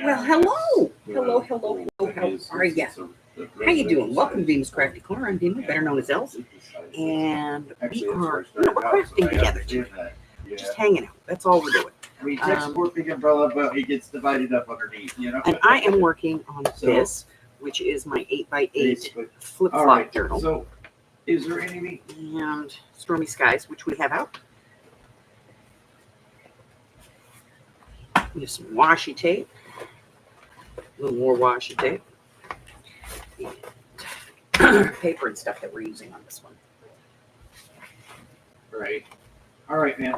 Well, hello. Hello. How are you? How you doing? Welcome to Beamer's Crafty Corner. I'm Beamer, better known as Els. And we're crafting together today. Just hanging out. That's all we're doing. We export the umbrella, but it gets divided up underneath, you know? And I am working on this, which is my 8x8 flip-flop journal. So, is there anything? And Stormy Skies, which we have out. We have some washi tape. A little more washi tape. And paper and stuff that we're using on this one. Right. All right, man.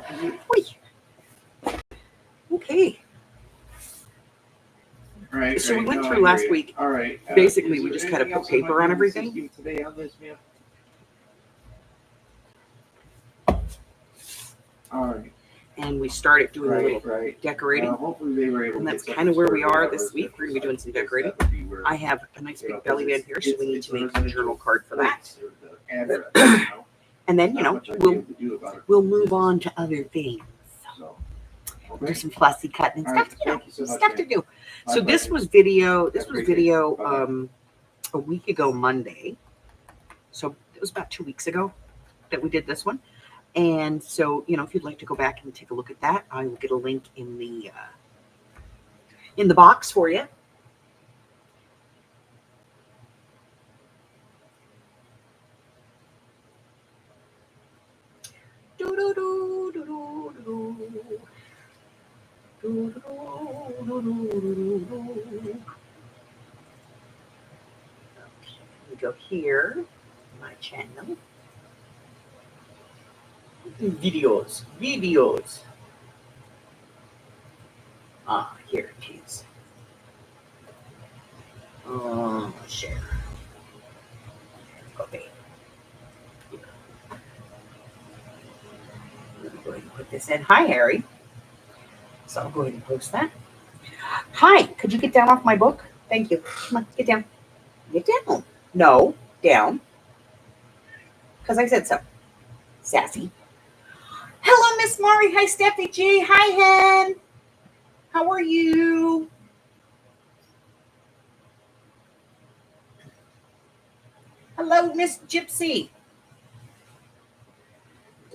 Okay. All right. So we went through last week. All right. Basically, we just kind of put paper on everything. Today on this, man. All right. And we started doing a little decorating. Hopefully they were able and to that's get kind of where we something are started this week. We're going to be doing some decorating. That would be where, I have a nice big belly band here, so we need to make a residential journal card for that. or the address, you know? And then, Not much I can do about it. we'll move on to other things. So, Do some fussy cutting and All right, stuff, thank you so much, stuff to man. do. My So this pleasure. was video. This I was appreciate video it. Bye-bye. a week ago Monday. So it was about 2 weeks ago that we did this one. And so, if you'd like to go back and take a look at that, I will get a link in the box for you. Okay, we go here, my channel. Videos. Here it is. Share. Okay. Let me go ahead and put this in. Hi, Harry. So I'll go ahead and post that. Hi, could you get down off my book? Thank you. Come on, get down. Get down. No, down. Because I said so. Sassy. Hello, Miss Mari. Hi, Stephanie G. Hi, Hen. How are you? Hello, Miss Gypsy.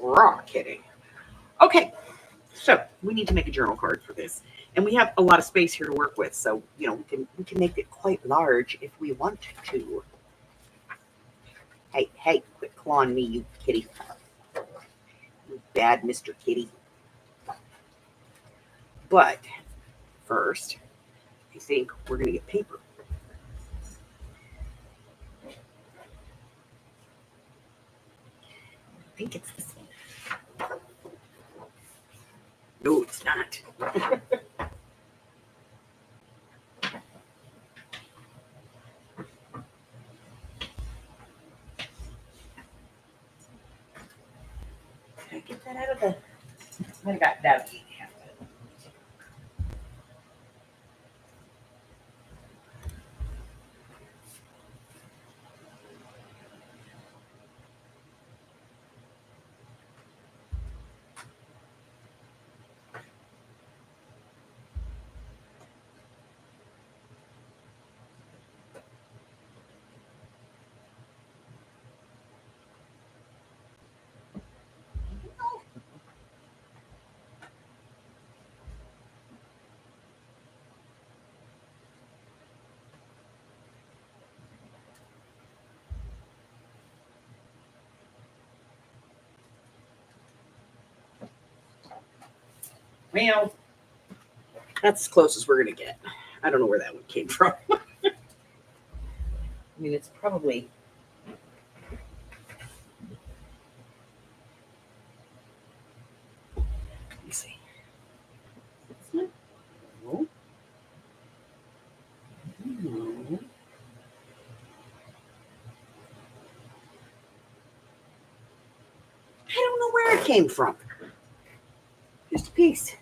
Raw kidding. Okay, so we need to make a journal card for this. And we have a lot of space here to work with. So, we can make it quite large if we want to. Hey, quit clawing me, you kitty. You bad Mr. Kitty. But first, I think we're going to get paper. I think it's this one. No, it's not. Can I get that out of the... I got that. Well, that's as close as we're going to get. I don't know where that one came from. I mean, it's probably... Let me see. No. I don't know where it came from. Just a piece.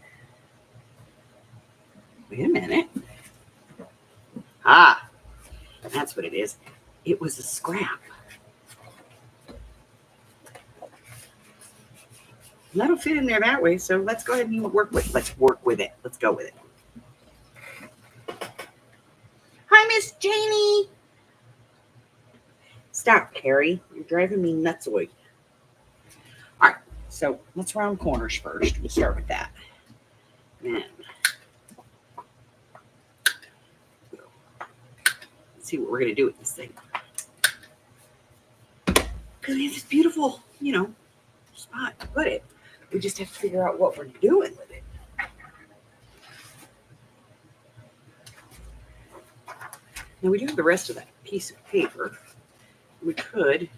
Wait a minute. Ah, that's what it is. It was a scrap. That'll fit in there that way. So let's go ahead and work with it. Let's work with it. Let's go with it. this, Janie. Stop, Carrie. You're driving me nutsoid. All right, so let's round corners first. We'll start with that. Then let's see what we're going to do with this thing. Because we have this beautiful, spot to put it. We just have to figure out what we're doing with it. Now we do have the rest of that piece of paper. We could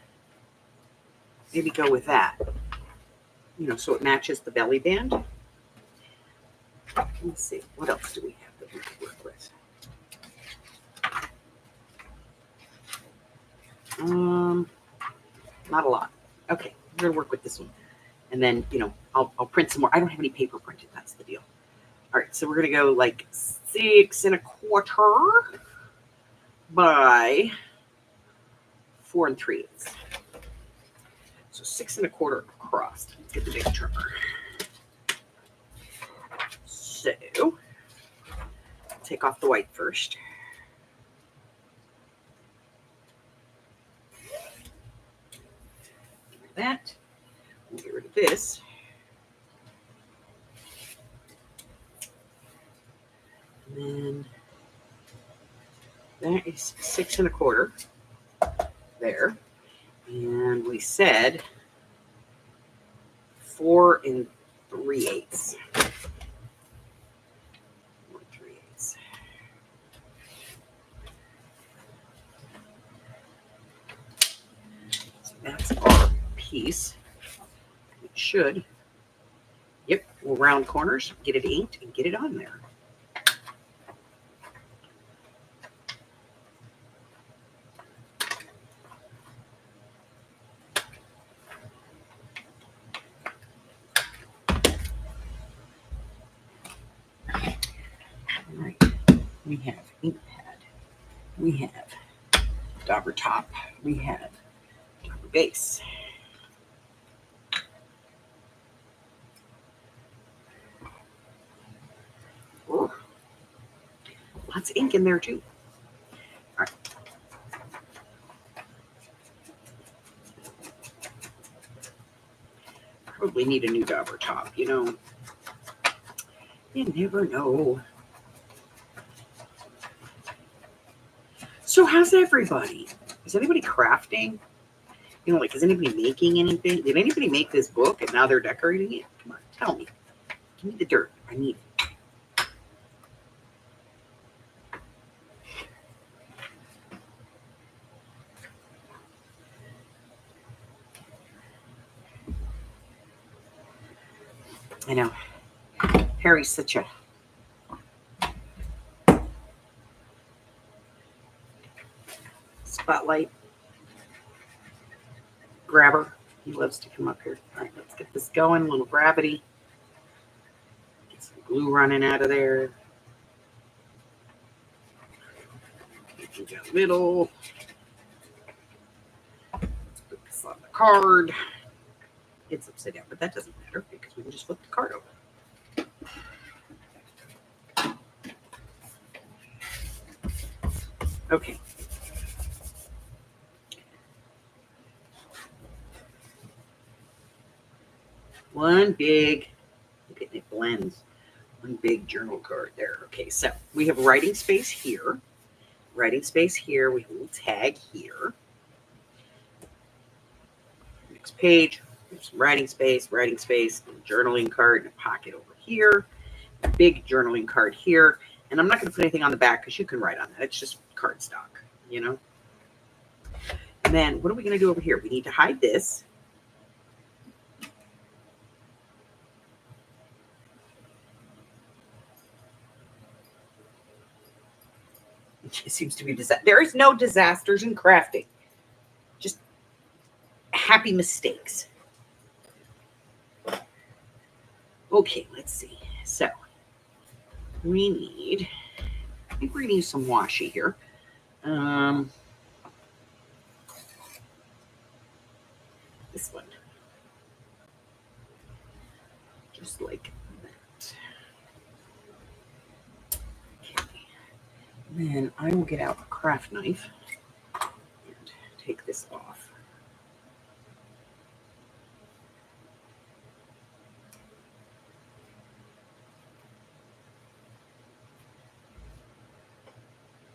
maybe go with that, so it matches the belly band. Let's see, what else do we have that we could work with? Not a lot. Okay, we're gonna work with this one. And then, I'll print some more. I don't have any paper printed, that's the deal. All right, so we're gonna go like 6 1/4 by 4 3/8. So 6 1/4 across. Let's get the big trimmer. So take off the white first. Get rid of that. We'll get rid of this. And then that is 6 1/4 there. And we said 4 3/8. 4 3/8. So that's our piece. It should. Yep, we'll round corners, get it inked, and get it on there. All right, we have ink pad, we have dauber top, we have dauber base. Ooh. Lots of ink in there too. All right. Probably need a new dauber top, You never know. So how's everybody? Is anybody crafting? Is anybody making anything? Did anybody make this book and now they're decorating it? Come on, tell me. Give me the dirt. I need it. I know. Harry's such a spotlight grabber. He loves to come up here. All right, let's get this going. A little gravity. Get some glue running out of there. Get you down the middle. Let's put this on the card. It's upside down, but that doesn't matter because we can just flip the card over. Okay. One big, look at it blends. One big journal card there. Okay, so we have writing space here. Writing space here. We have a little tag here. Next page. There's some writing space, journaling card, and a pocket over here. A big journaling card here. And I'm not going to put anything on the back because you can write on that. It's just cardstock, And then what are we going to do over here? We need to hide this. It seems to be there is no disasters in crafting. Just happy mistakes. Okay, let's see. So I think we're gonna use some washi here. This one. Just like that. Okay. Then I will get out a craft knife and take this off.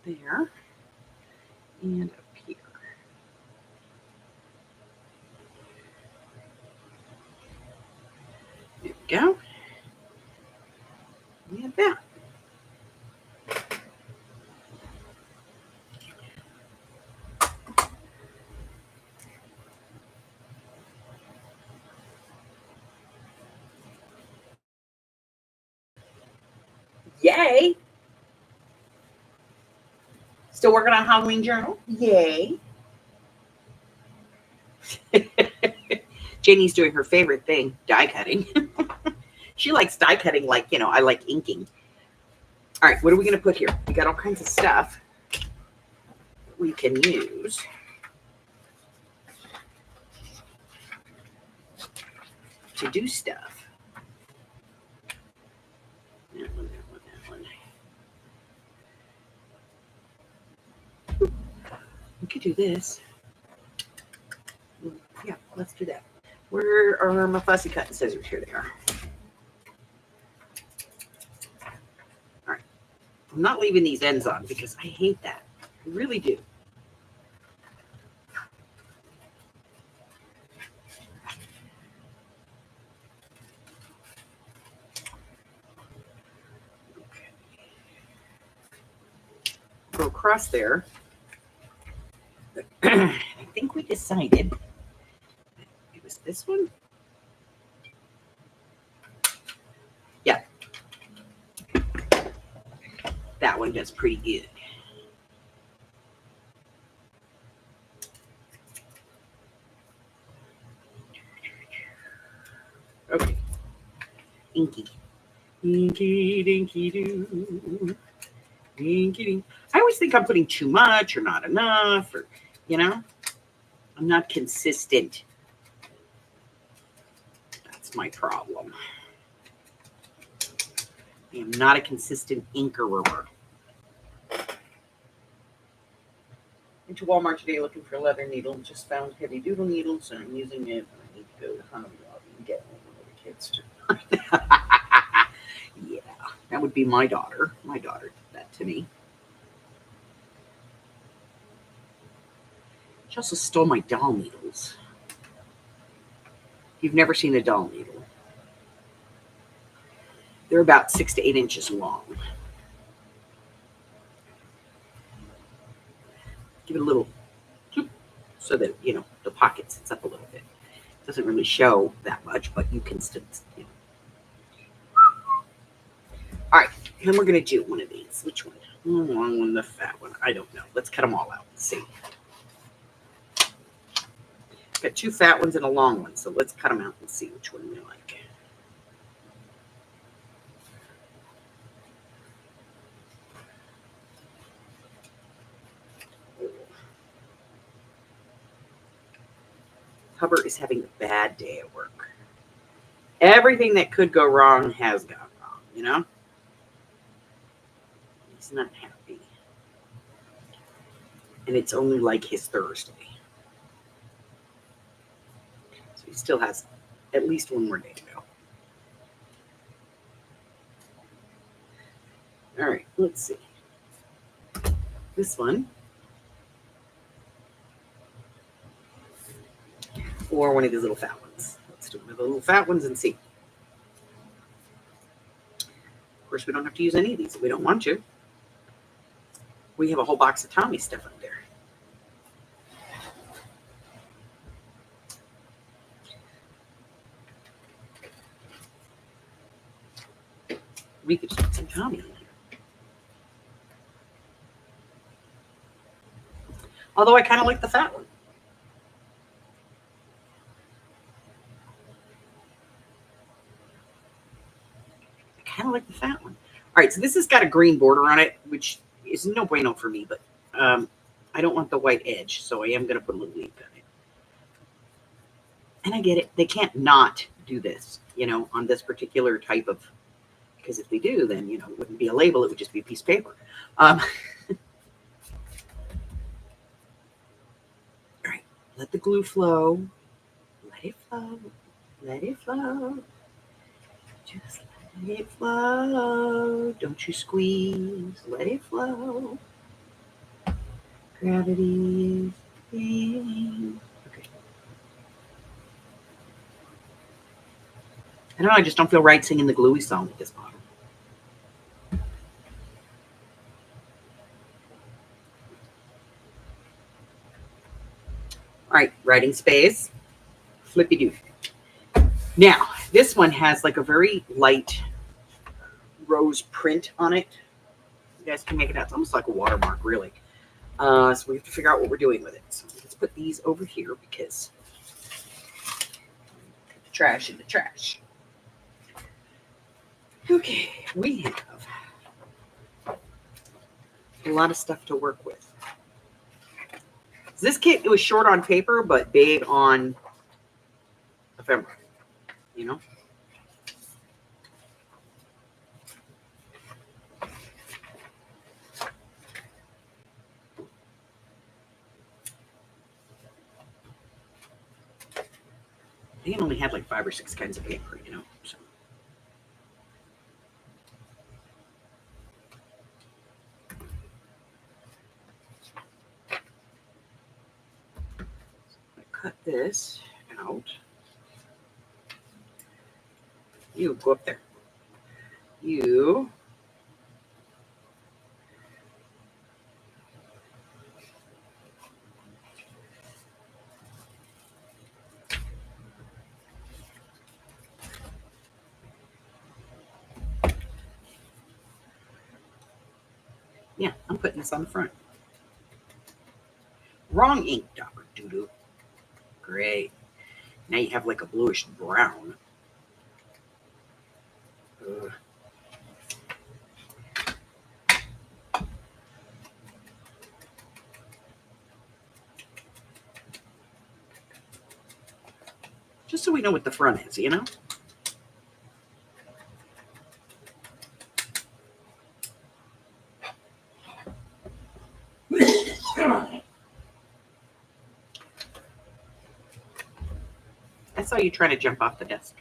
There and up here. There we go. And that. Yay! Still working on Halloween journal? Yay! Janie's doing her favorite thing, die cutting. She likes die cutting like, I like inking. All right, what are we going to put here? We got all kinds of stuff we can use. To do stuff. That one. We could do this. Yeah, let's do that. Where are my fussy cutting scissors? Here they are. All right. I'm not leaving these ends on because I hate that. I really do. Okay. Go across there. I think we decided it was this one. Yeah. That one does pretty good. Okay. Inky. Inky dinky doo. Inky ding. I always think I'm putting too much or not enough, or, I'm not consistent. That's my problem. I am not a consistent inker. Went to Walmart today looking for a leather needle. Just found heavy doodle needles, and I'm using it. I need to go to Hobby Lobby and get one of the kids to. Yeah, that would be my daughter. My daughter did that to me. She also stole my doll needles. You've never seen a doll needle. They're about 6 to 8 inches long. Give it a little so that, the pocket sits up a little bit. It doesn't really show that much, but you can still, All right, then we're going to do one of these. Which one? The long one, the fat one. I don't know. Let's cut them all out and see. Got 2 fat ones and a long one, so let's cut them out and see which one we like. Hubbard is having a bad day at work. Everything that could go wrong has gone wrong, He's not happy. And it's only like his Thursday. So he still has at least one more day to go. All right, let's see. This one. Or one of these little fat ones. Let's do one of the little fat ones and see. Of course, we don't have to use any of these if we don't want to. We have a whole box of Tommy stuff up there. We could just put some Tommy in here. Although I kind of like the fat one. I kind of like the fat one. All right, so this has got a green border on it, which is no bueno for me, but I don't want the white edge, so I am going to put a little leaf on it. And I get it. They can't not do this, on this particular type of because if they do, then, you know, it wouldn't be a label. It would just be a piece of paper. All right, let the glue flow. Let it flow. Let it flow. Just let it flow. Don't you squeeze. Let it flow. Gravity is in. Okay. I don't know. I just don't feel right singing the Gluey song with this bottle. All right, writing space. Flippy doo. Now, this one has like a very light rose print on it. You guys can make it out. It's almost like a watermark, really. So we have to figure out what we're doing with it. So let's put these over here because put the trash in the trash. Okay, we have a lot of stuff to work with. This kit, it was short on paper, but big on ephemera, you know? They only had like 5 or 6 kinds of paper, you know? So. Cut this out. You go up there. You yeah, I'm putting this on the front. Wrong ink, Dr. Doodoo. Great. Now you have like a bluish brown. Ugh. Just so we know what the front is, you know? I saw you trying to jump off the desk.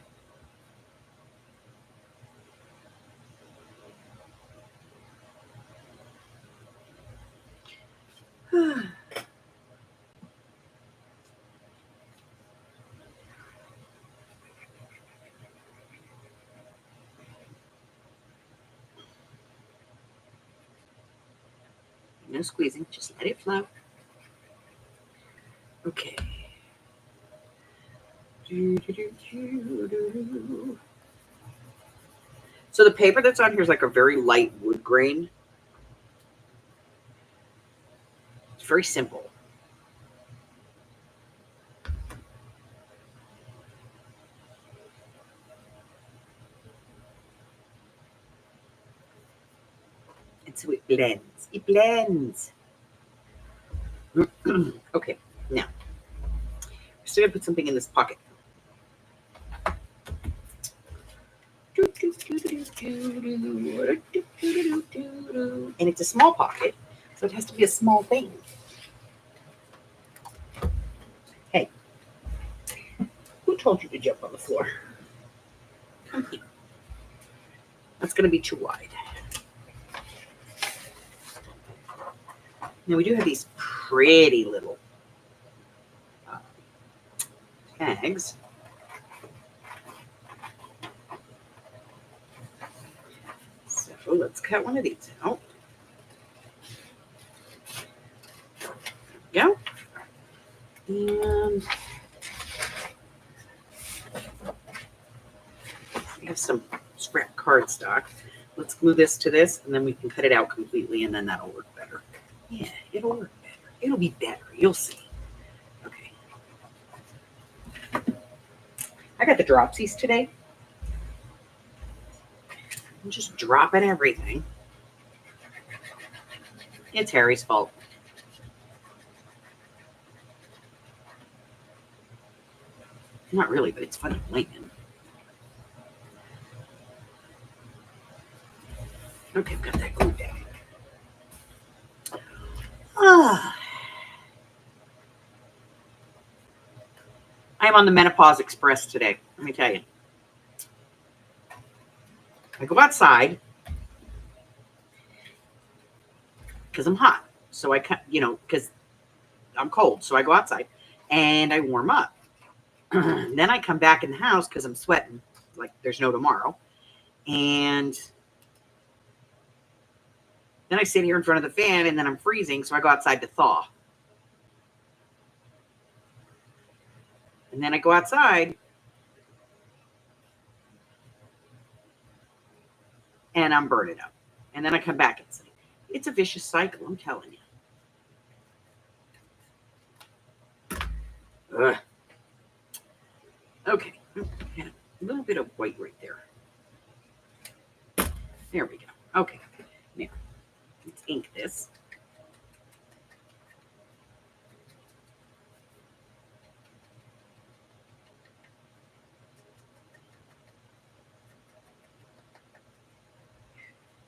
No squeezing, just let it flow. Okay. So the paper that's on here is like a very light wood grain. It's very simple. And so it blends. It blends. Okay, now we're still gonna put something in this pocket. And it's a small pocket, so it has to be a small thing. Hey, who told you to jump on the floor? Come here. That's gonna be too wide. Now we do have these pretty little tags. So let's cut one of these out. There we go. And we have some scrap cardstock. Let's glue this to this, and then we can cut it out completely, and then that'll work better. Yeah, it'll work better. It'll be better. You'll see. Okay. I got the dropsies today. I'm just dropping everything. It's Harry's fault. Not really, but it's fun to blame him. Okay, I've got that glue down. Ah. I'm on the Menopause Express today. Let me tell you. I go outside because I'm hot. So I, because I'm cold. So I go outside and I warm up. Then I come back in the house because I'm sweating like there's no tomorrow. And then I sit here in front of the fan and then I'm freezing. So I go outside to thaw. And then I go outside and I'm burning up. And then I come back inside. It's a vicious cycle, I'm telling you. Ugh. Okay. A little bit of white right there. There we go. Okay. Now, let's ink this.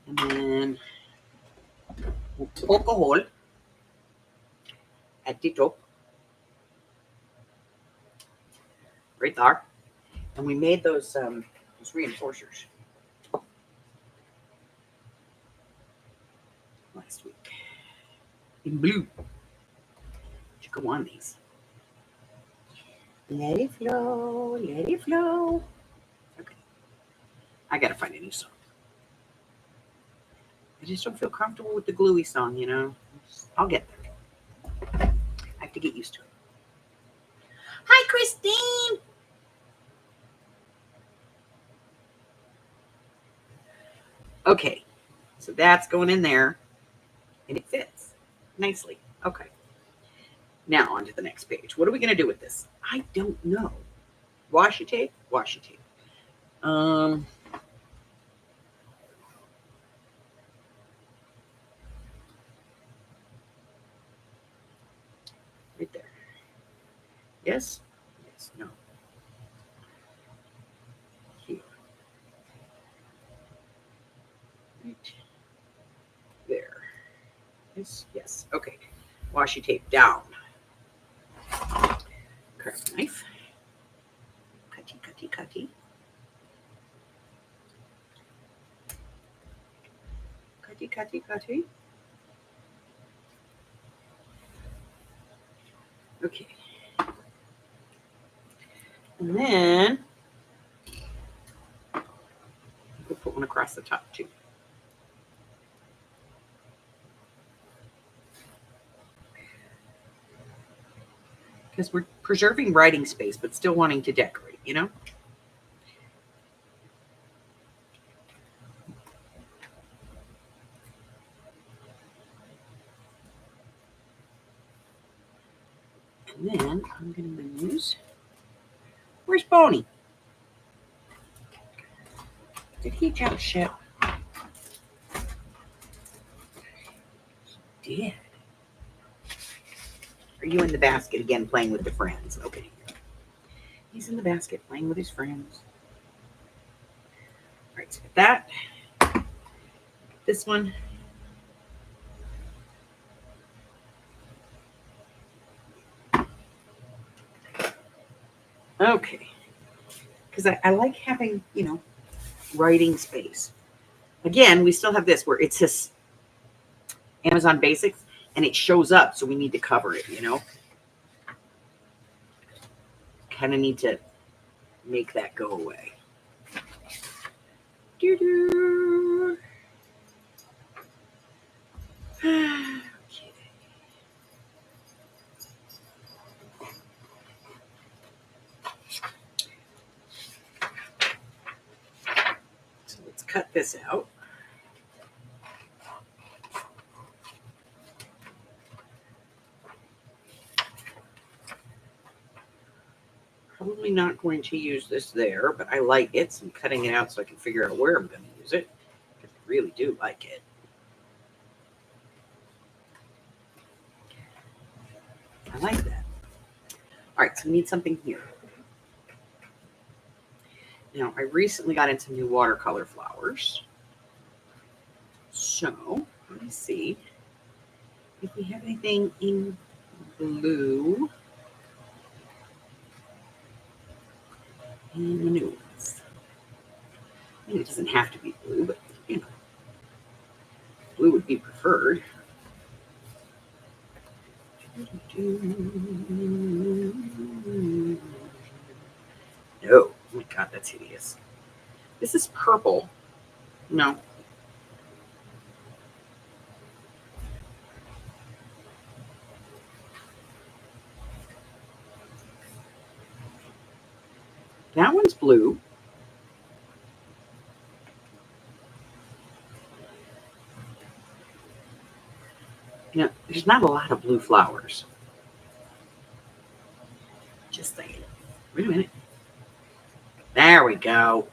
And then we'll poke a hole at the top. Right there. And we made those reinforcers last week in blue. You go on these. Let it flow, let it flow. Okay. I gotta find a new song. I just don't feel comfortable with the gluey song, you know. I'll get there. I have to get used to it. Hi, Christine. Okay, so that's going in there, and it fits nicely. Okay. Now on to the next page. What are we going to do with this? I don't know. Washi tape? Washi tape. Right there. Yes? Yes. No. Here. Right there. Yes. Yes. Okay. Washi tape down. Craft knife. Cutty, cutty, cutty. Cutty, cutty, cutty. Okay. And then we'll put one across the top too. Because we're preserving writing space, but still wanting to decorate, you know? And then I'm going to use, where's Boney? Did he jump ship? He did. Are you in the basket again playing with the friends? Okay. He's in the basket playing with his friends. All right, so get that. This one. Okay. Because I like having, you know, writing space. Again, we still have this where it's this Amazon Basics and it shows up, so we need to cover it, you know? Kind of need to make that go away. Doo-doo. Okay. So let's cut this out. Probably not going to use this there, but I like it, so I'm cutting it out so I can figure out where I'm going to use it. Because I really do like it. I like that. All right, so we need something here. Now, I recently got into new watercolor flowers. So let me see if we have anything in blue in the new ones. I mean, it doesn't have to be blue, but you know, blue would be preferred. No, oh my god, that's hideous. This is purple. No. That one's blue. Yeah, there's not a lot of blue flowers. Just saying. Wait a minute. There we go.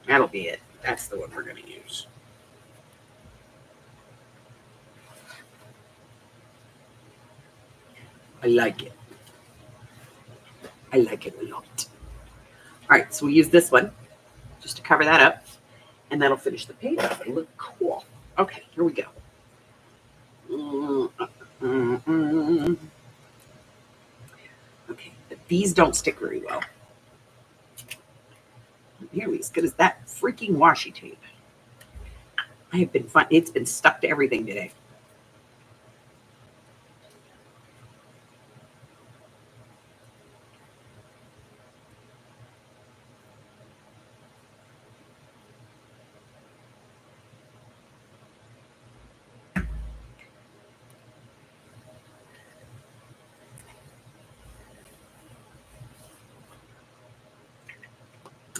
That'll be it. That's the one we're going to use. I like it. I like it a lot. All right, so we use this one just to cover that up, and that'll finish the page up. It'll look cool. Okay, here we go. Okay, but these don't stick very well. Nearly as good as that freaking washi tape. I have been fun. It's been stuck to everything today.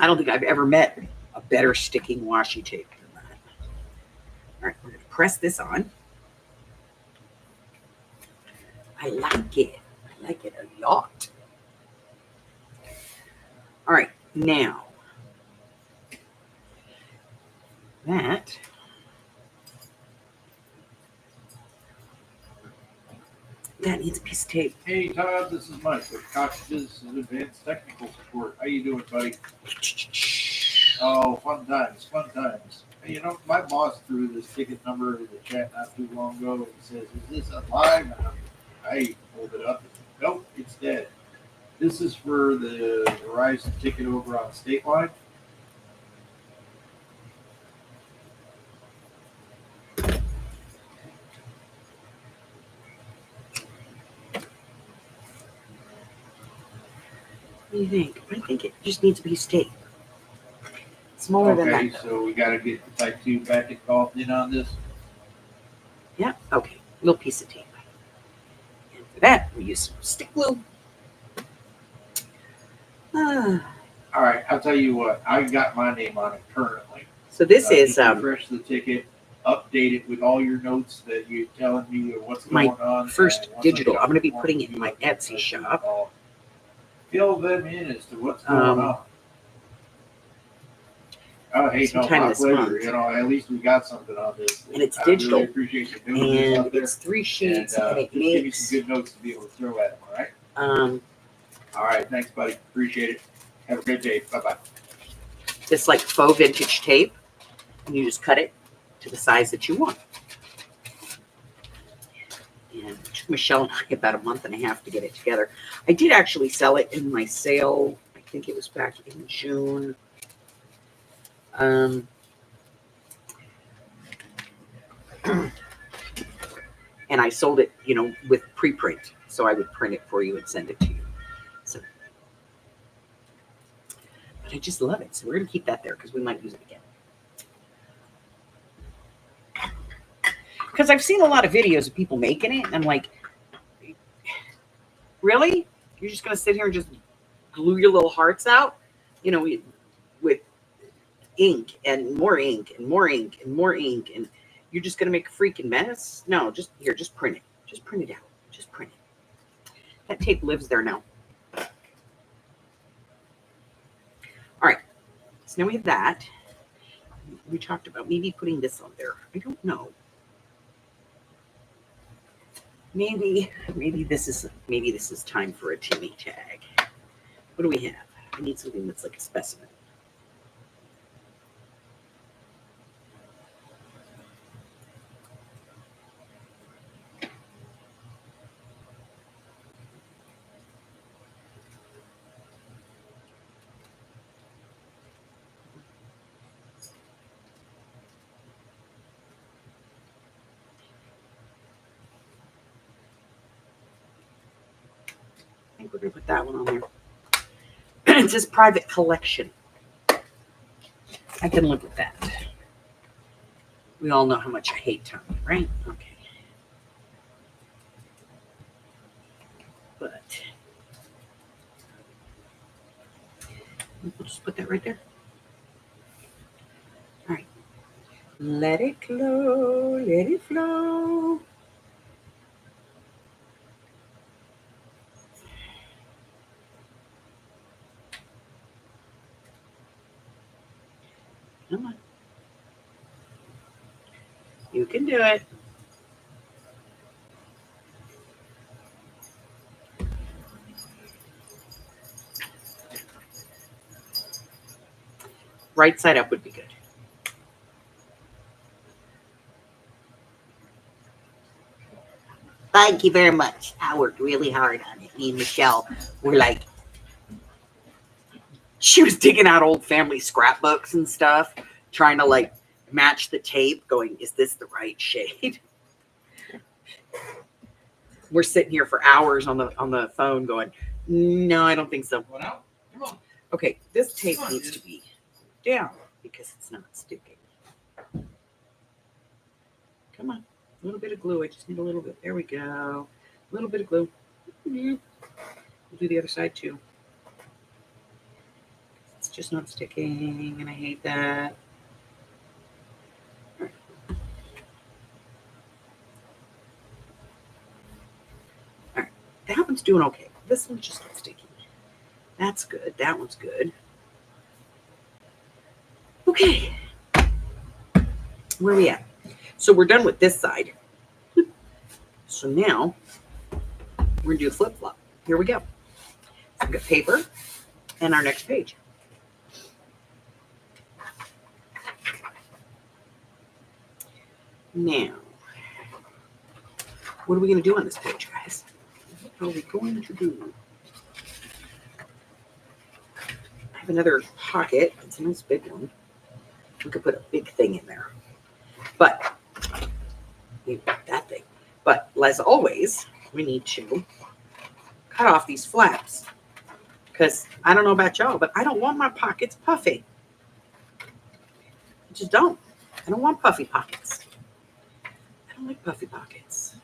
I don't think I've ever met a better sticking washi tape than that. All right, we're going to press this on. I like it. I like it a lot. All right, now that needs a piece of tape. Hey Todd, this is Mike with Cox's Advanced Technical Support. How you doing, buddy? Oh, fun times, fun times. Hey, you know, my boss threw this ticket number in the chat not too long ago and says, "Is this alive?" And I pulled it up. Nope, it's dead. This is for the Verizon ticket over on State Line. What do you think? I think it just needs a piece of tape. Smaller than Okay, that. so we got to get the Type 2 back involved in on this. Yeah, okay. Little piece of tape. And for that, we use some stick glue. All right, I'll tell you what. I got my name on it currently. So this is refresh the ticket, update it with all your notes that you're telling me what's my going on. first and digital. once I I'm going to be got putting it in my Etsy shop. I'll fill them in as to what's going on. Oh, hey, no, sometime my this pleasure. month. You know, at least we got something on this. And it's I digital. really appreciate you doing this And out there. it's 3 sheets, and it just give me makes some good notes to be able to throw at them. All right. All right. Thanks, buddy. Appreciate it. Have a great day. Bye bye. this like faux vintage tape, and you just cut it to the size that you want. And it took Michelle and I about a month and a half to get it together. I did actually sell it in my sale. I think it was back in June. And I sold it, you know, with preprint. So I would print it for you and send it to you. So, but I just love it. So we're going to keep that there because we might use it again. Because I've seen a lot of videos of people making it, and I'm like, really? You're just going to sit here and just glue your little hearts out, you know, with ink and more ink and more ink and more ink, and you're just going to make a freaking mess? No, just here, just print it. Just print it out. Just print it. That tape lives there now. All right. So now we have that. We talked about maybe putting this on there. I don't know. Maybe this is time for a Timmy tag. What do we have? I need something that's like a specimen. think we're going to put that one on there. It says private collection. I can live with that. We all know how much I hate Tommy, right? Okay. But we'll just put that right there. All right. Let it flow, let it flow. Come on. You can do it. Right side up would be good. Thank you very much. I worked really hard on it. Me and Michelle were like, she was digging out old family scrapbooks and stuff, trying to like match the tape, going, is this the right shade? We're sitting here for hours on the phone going, no, I don't think so. Come on. Okay, this tape needs to be down because it's not sticking. Come on, a little bit of glue. I just need a little bit. There we go. A little bit of glue. We'll do the other side too. It's just not sticking, and I hate that. All right. All right, that one's doing okay. This one's just not sticking. That's good. That one's good. Okay. Where are we at? So we're done with this side. So now we're going to do a flip-flop. Here we go. So we've got paper and our next page. Now, what are we going to do on this page, guys? What are we going to do? I have another pocket. It's a nice big one. We could put a big thing in there. But, that thing. But, as always, we need to cut off these flaps. Because, I don't know about y'all, but I don't want my pockets puffy. I just don't. I don't want puffy pockets. I don't like puffy pockets.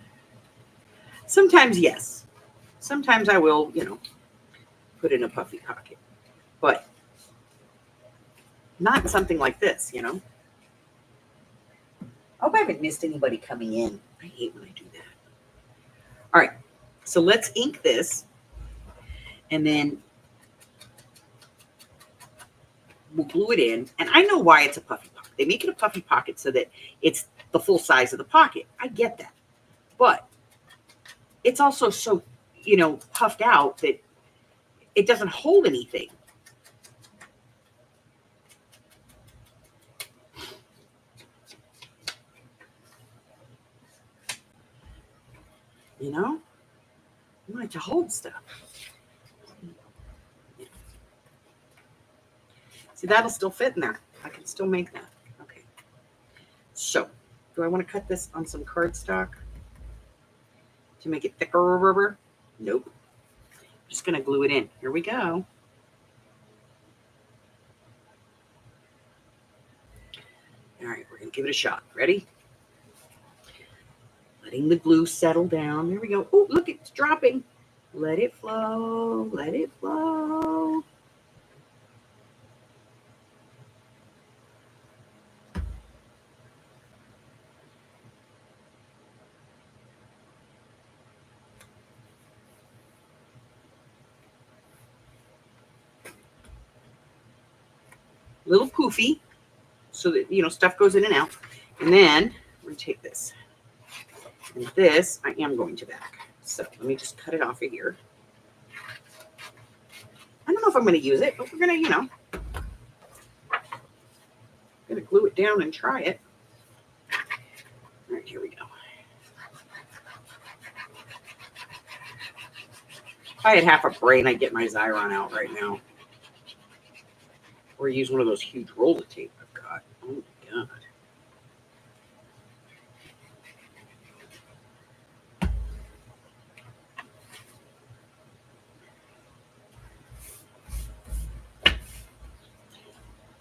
Sometimes, yes. Sometimes I will, put in a puffy pocket. But not something like this, I hope I haven't missed anybody coming in. I hate when I do that. All right. So let's ink this. And then we'll glue it in. And I know why it's a puffy pocket. They make it a puffy pocket so that it's the full size of the pocket. I get that. But it's also so, puffed out that it doesn't hold anything. I like to hold stuff. See, that'll still fit in there. I can still make that. Okay. So, do I want to cut this on some cardstock to make it thicker rubber? Nope. I'm just going to glue it in. Here we go. All right, we're going to give it a shot. Ready? Letting the glue settle down. There we go. Oh, look, it's dropping. Let it flow. Let it flow. Little poofy so that, stuff goes in and out. And then we're going to take this. And this I am going to back. So let me just cut it off of here. I don't know if I'm going to use it, but we're going to, going to glue it down and try it. All right, here we go. If I had half a brain, I'd get my Xyron out right now. Or use one of those huge roll of tape I've got. Oh my God.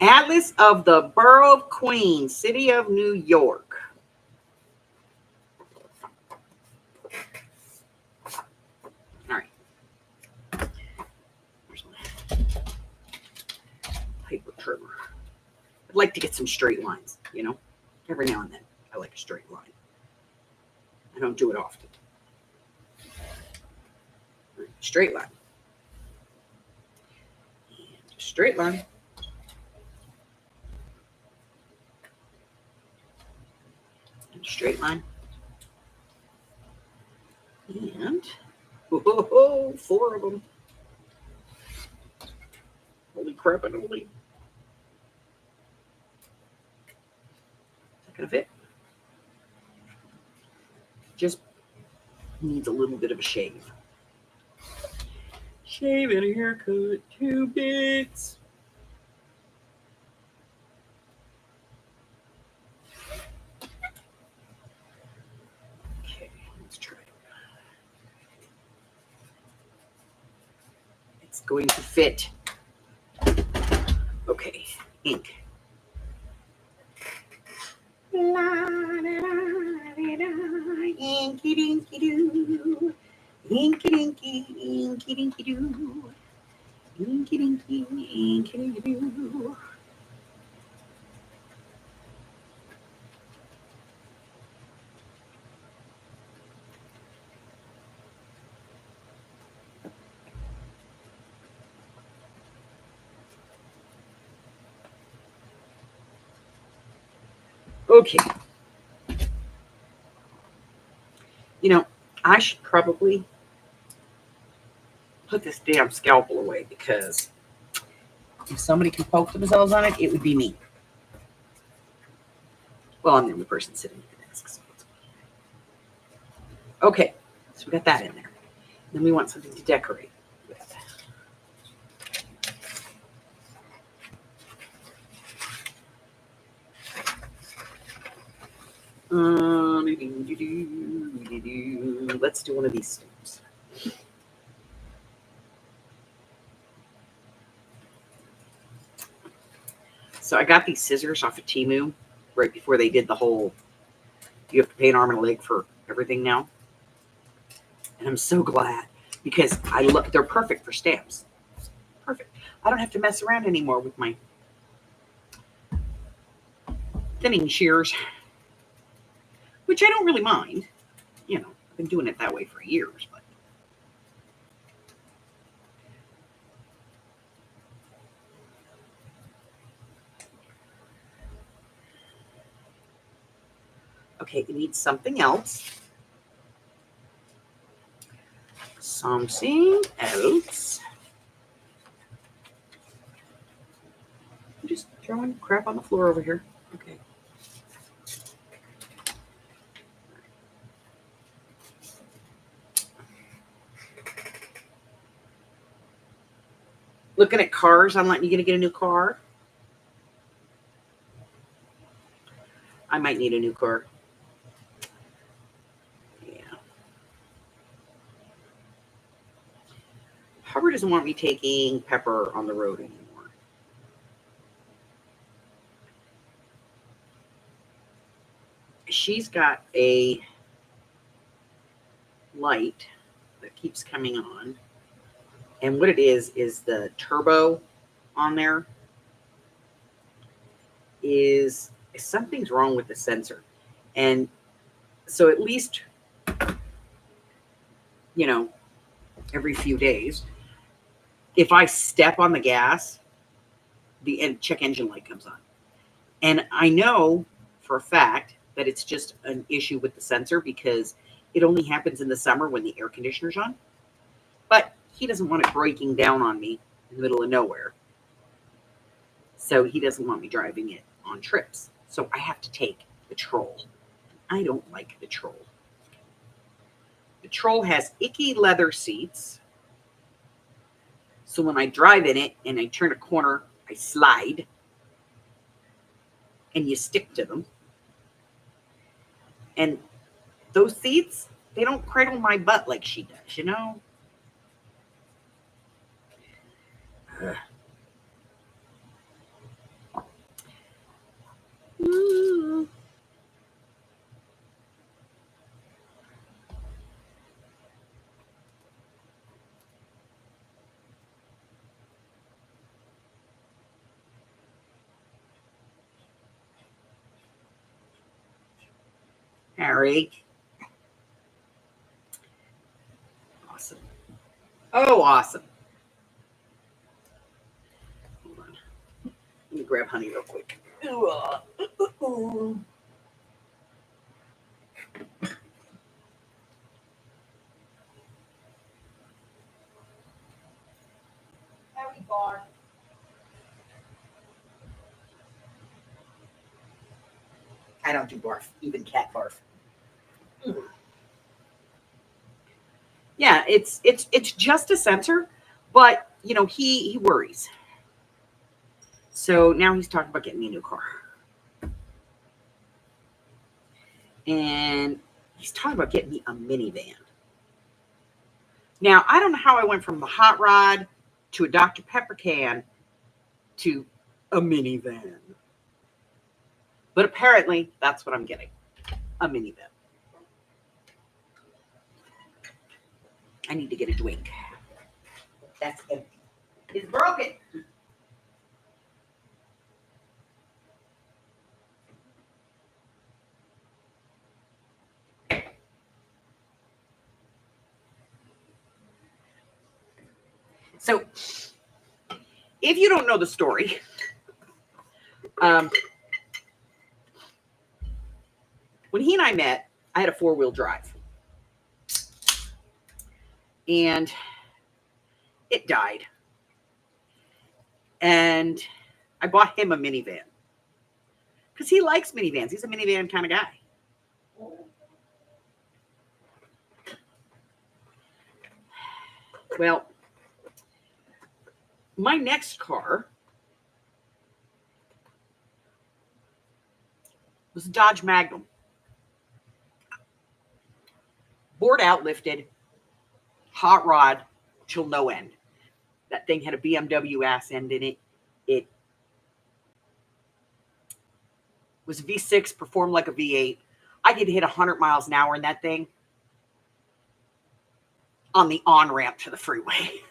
Atlas of the Borough of Queens, City of New York. All right. Here's my paper trimmer. I'd like to get some straight lines, you know? Every now and then, I like a straight line. I don't do it often. Right, straight line. And straight line. And straight line. And, oh, 4 of them. Holy crap, and holy. Is that going to fit? Just needs a little bit of a shave. Shave and a haircut, 2 bits. Okay, let's try it. It's going to fit. Okay, ink. Inky dinky doo. Inky dinky, inky dinky doo. Inky dinky, inky dinky doo. Okay. You know, I should probably put this damn scalpel away because if somebody can poke themselves on it, it would be me. Well, I'm the only person sitting at the desk. So okay, so we got that in there. Then we want something to decorate with. Let's do one of these stamps. So I got these scissors off of Temu right before they did the whole, you have to pay an arm and a leg for everything now. And I'm so glad because they're perfect for stamps. Perfect. I don't have to mess around anymore with my thinning shears, which I don't really mind. You know, I've been doing it that way for years, but. Okay, it needs something else. Something else. I'm just throwing crap on the floor over here. Okay. Looking at cars, I'm letting you get a new car. I might need a new car. Yeah. Hubbard doesn't want me taking Pepper on the road anymore. She's got a light that keeps coming on. And what it is the turbo on there is something's wrong with the sensor. And so at least, you know, every few days, if I step on the gas, the check engine light comes on. And I know for a fact that it's just an issue with the sensor because it only happens in the summer when the air conditioner's on. But he doesn't want it breaking down on me in the middle of nowhere. So he doesn't want me driving it on trips. So I have to take the Troll. I don't like the Troll. The Troll has icky leather seats. So when I drive in it and I turn a corner, I slide. And you stick to them. And those seats, they don't cradle my butt like she does, you know? Harry. Awesome. Oh, awesome. Hold on. Let me grab Honey real quick. Harry bark. I don't do barf, even cat barf. Yeah, it's just a sensor, but he worries. So now he's talking about getting me a new car. And he's talking about getting me a minivan. Now, I don't know how I went from the hot rod to a Dr. Pepper can to a minivan. But apparently, that's what I'm getting. A minivan. I need to get a drink. That's empty. It's broken. So, if you don't know the story, when he and I met, I had a 4-wheel drive. And it died. And I bought him a minivan. Because he likes minivans. He's a minivan kind of guy. Well, my next car was a Dodge Magnum. Bored out lifted, hot rod till no end. That thing had a BMW ass end in it. It was a V6, performed like a V8. I could hit 100 miles an hour in that thing on the on-ramp to the freeway.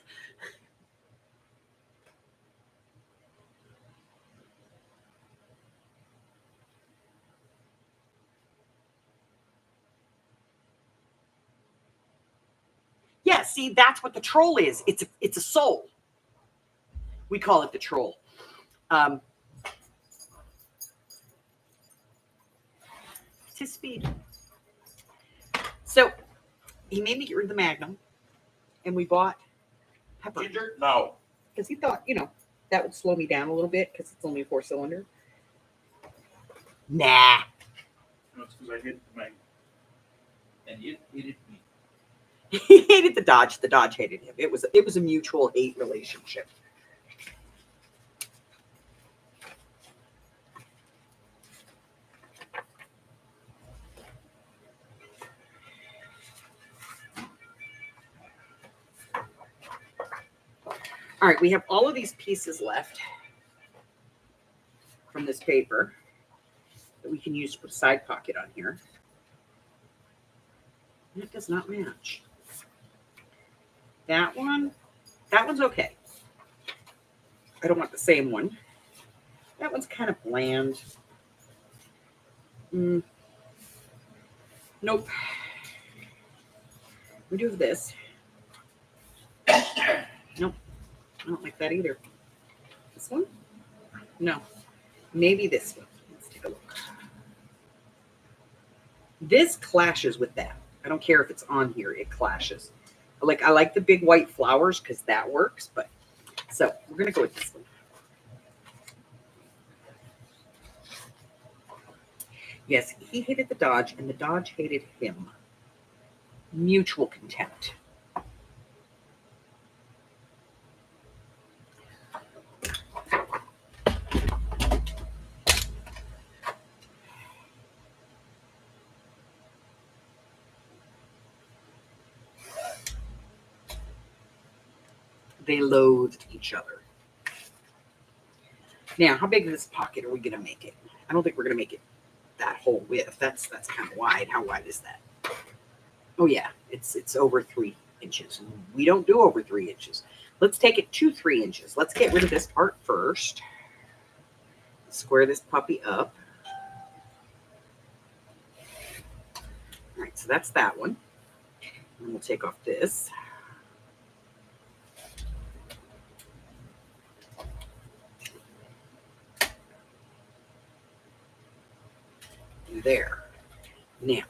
Yeah, see, that's what the Troll is. It's a soul. We call it the Troll. It's his speed. So he made me get rid of the Magnum, and we bought Pepper. Ginger? No. Because he thought, that would slow me down a little bit because it's only a 4-cylinder. Nah. No, it's because I hit the Magnum. And it hated me. He hated the Dodge. The Dodge hated him. It was a mutual hate relationship. All right, we have all of these pieces left from this paper that we can use to put a side pocket on here. That does not match. That one's okay. I don't want the same one. That one's kind of bland. Nope. We do this. Nope. I don't like that either. This one? No. Maybe this one. Let's take a look. This clashes with that. I don't care if it's on here. It clashes. I like the big white flowers because that works. But so we're going to go with this one. Yes, he hated the Dodge and the Dodge hated him. Mutual contempt. They loathed each other. Now, how big of this pocket are we going to make it? I don't think we're going to make it that whole width. That's kind of wide. How wide is that? Oh yeah, it's over 3 inches. We don't do over 3 inches. Let's take it to 3 inches. Let's get rid of this part first. Square this puppy up. right, so that's that one. And we'll take off this. There. Now,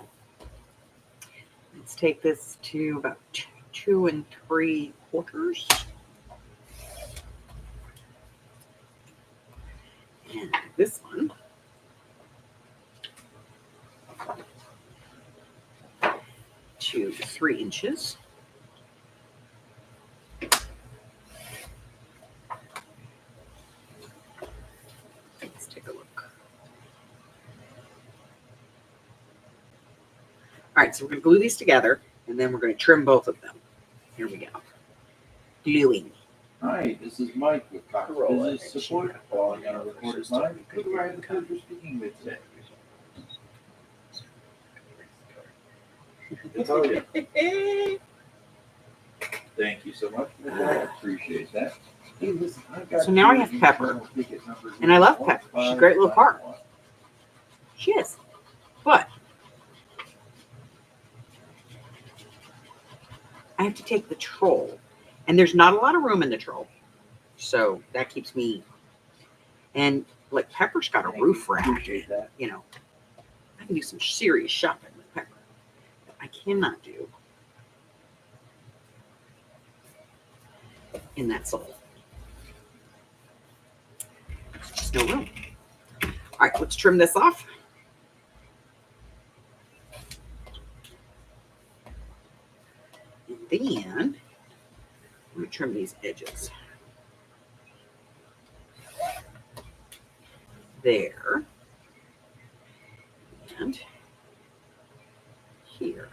let's take this to about 2 3/4. And this one to 3 inches. Let's take a look. All right, so we're going to glue these together, and then we're going to trim both of them. Here we go. Gluing. Hi, this is Mike with Cox Roll Business it. Support, calling on a recorded line. Who do I have the pleasure of speaking with today? Natalia. Thank you so much for that. I appreciate that. Hey, listen, So now I have Pepper, and I love Pepper. She's a great little car. She is. But I have to take the troll, and there's not a lot of room in the troll, so that keeps me. And like Pepper's got a roof rack, Appreciate that. you know. I can do some serious shopping with Pepper. But I cannot do in that soul. There's just no room. All right, let's trim this off. And then I'm going to trim these edges. There. And here.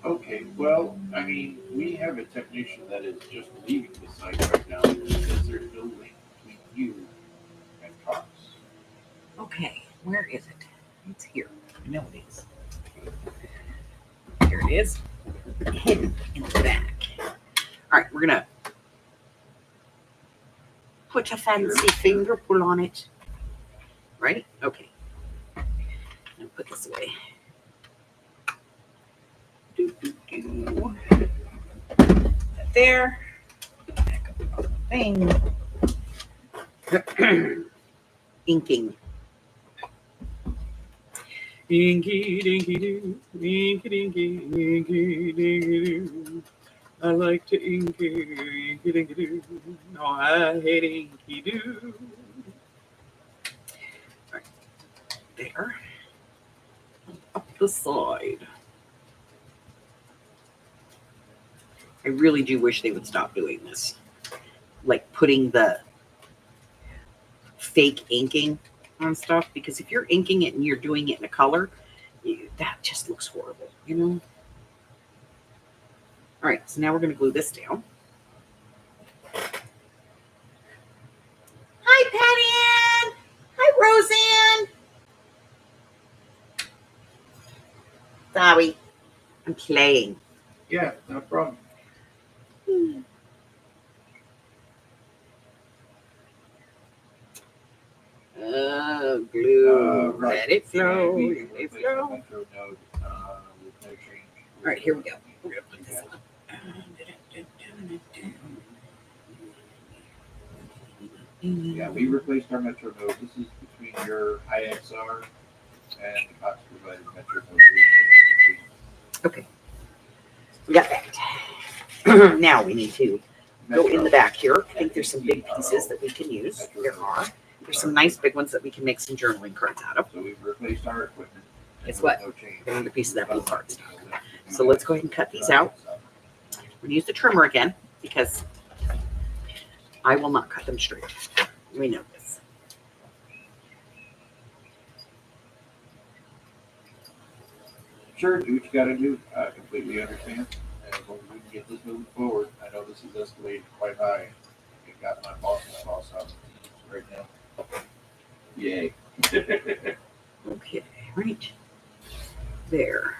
Okay, well, I mean, we have a technician that is just leaving the site right now because they're building between you and Cox. Okay, where is it? It's here. I know it is. Here it is. Hidden in the back. All right, we're going to put a fancy finger pull on it. Right? Okay. I'll put this away. That there. Back up the thing. Inking. Inky dinky doo, inky dinky, inky dinky doo. I like to inky, inky dinky doo. No, I hate inky doo. All right, there. Up the side. I really do wish they would stop doing this. Like putting the fake inking on stuff, because if you're inking it and you're doing it in a color, that just looks horrible, you know? All right, so now we're going to glue this down. Hi, Patty Ann. Hi, Roseanne. Sorry, I'm playing. Yeah, no problem. Glue. Right. Let it flow. We Let it replaced the flow. Metro node, with no change. All right, here we go. We're going to put this up. Yeah, we replaced our Metro node. This is between your IXR and the Cox provided Metro node. Okay. We got that. Now we need to go in the back here. I think there's some big pieces that we can use. There are. There's some nice big ones that we can make some journaling cards out of. So we've replaced our equipment. Guess what? No change. Another piece of that blue cardstock. So let's go ahead and cut these out. We're going to use the trimmer again because I will not cut them straight. We know this. Sure, do what you gotta do. I completely understand. And as long as we can get this moving forward, I know this is escalated quite high. It got my boss's boss up right now. Yay. Okay, right there.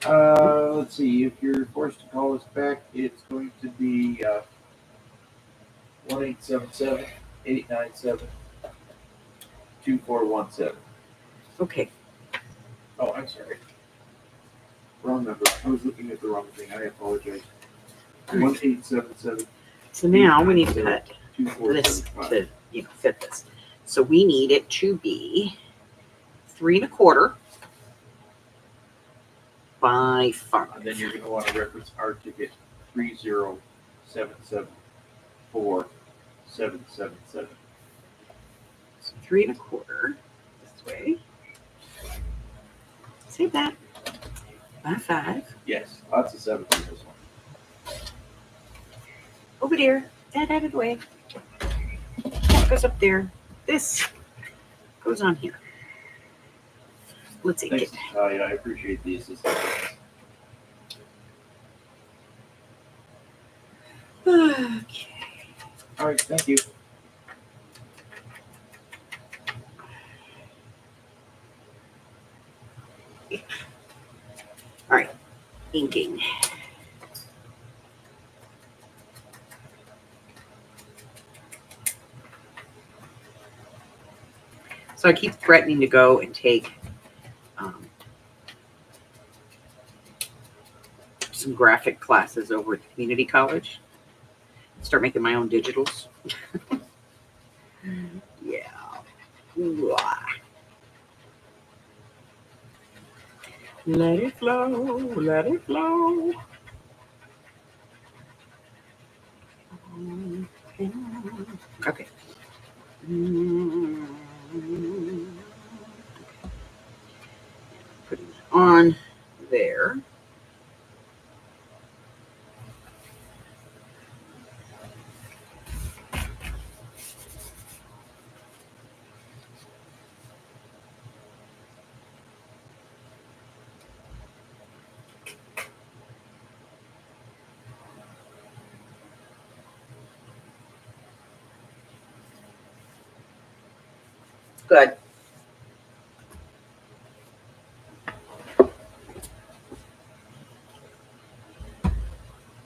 Let's see. If you're forced to call us back, it's going to be 1-877-897-2417. Okay. Oh, I'm sorry. Wrong number. I was looking at the wrong thing. I apologize. 1-877-247-25. So now we need to cut this to fit this. So we need it to be 3 1/4 by 5. And then you're going to want to reference our ticket 30774-777. So 3 1/4 this way. Save that. By 5. Yes, lots of 7s in this one. Over there. That out of the way. That goes up there. This goes on here. Let's see. Thanks, Natalia. I appreciate the assistance. Okay. All right, thank you. All right. Inking. So I keep threatening to go and take some graphic classes over at the community college. Start making my own digitals. Yeah. Ooh, ah. Let it flow, let it flow. Okay. Putting it on there. Good.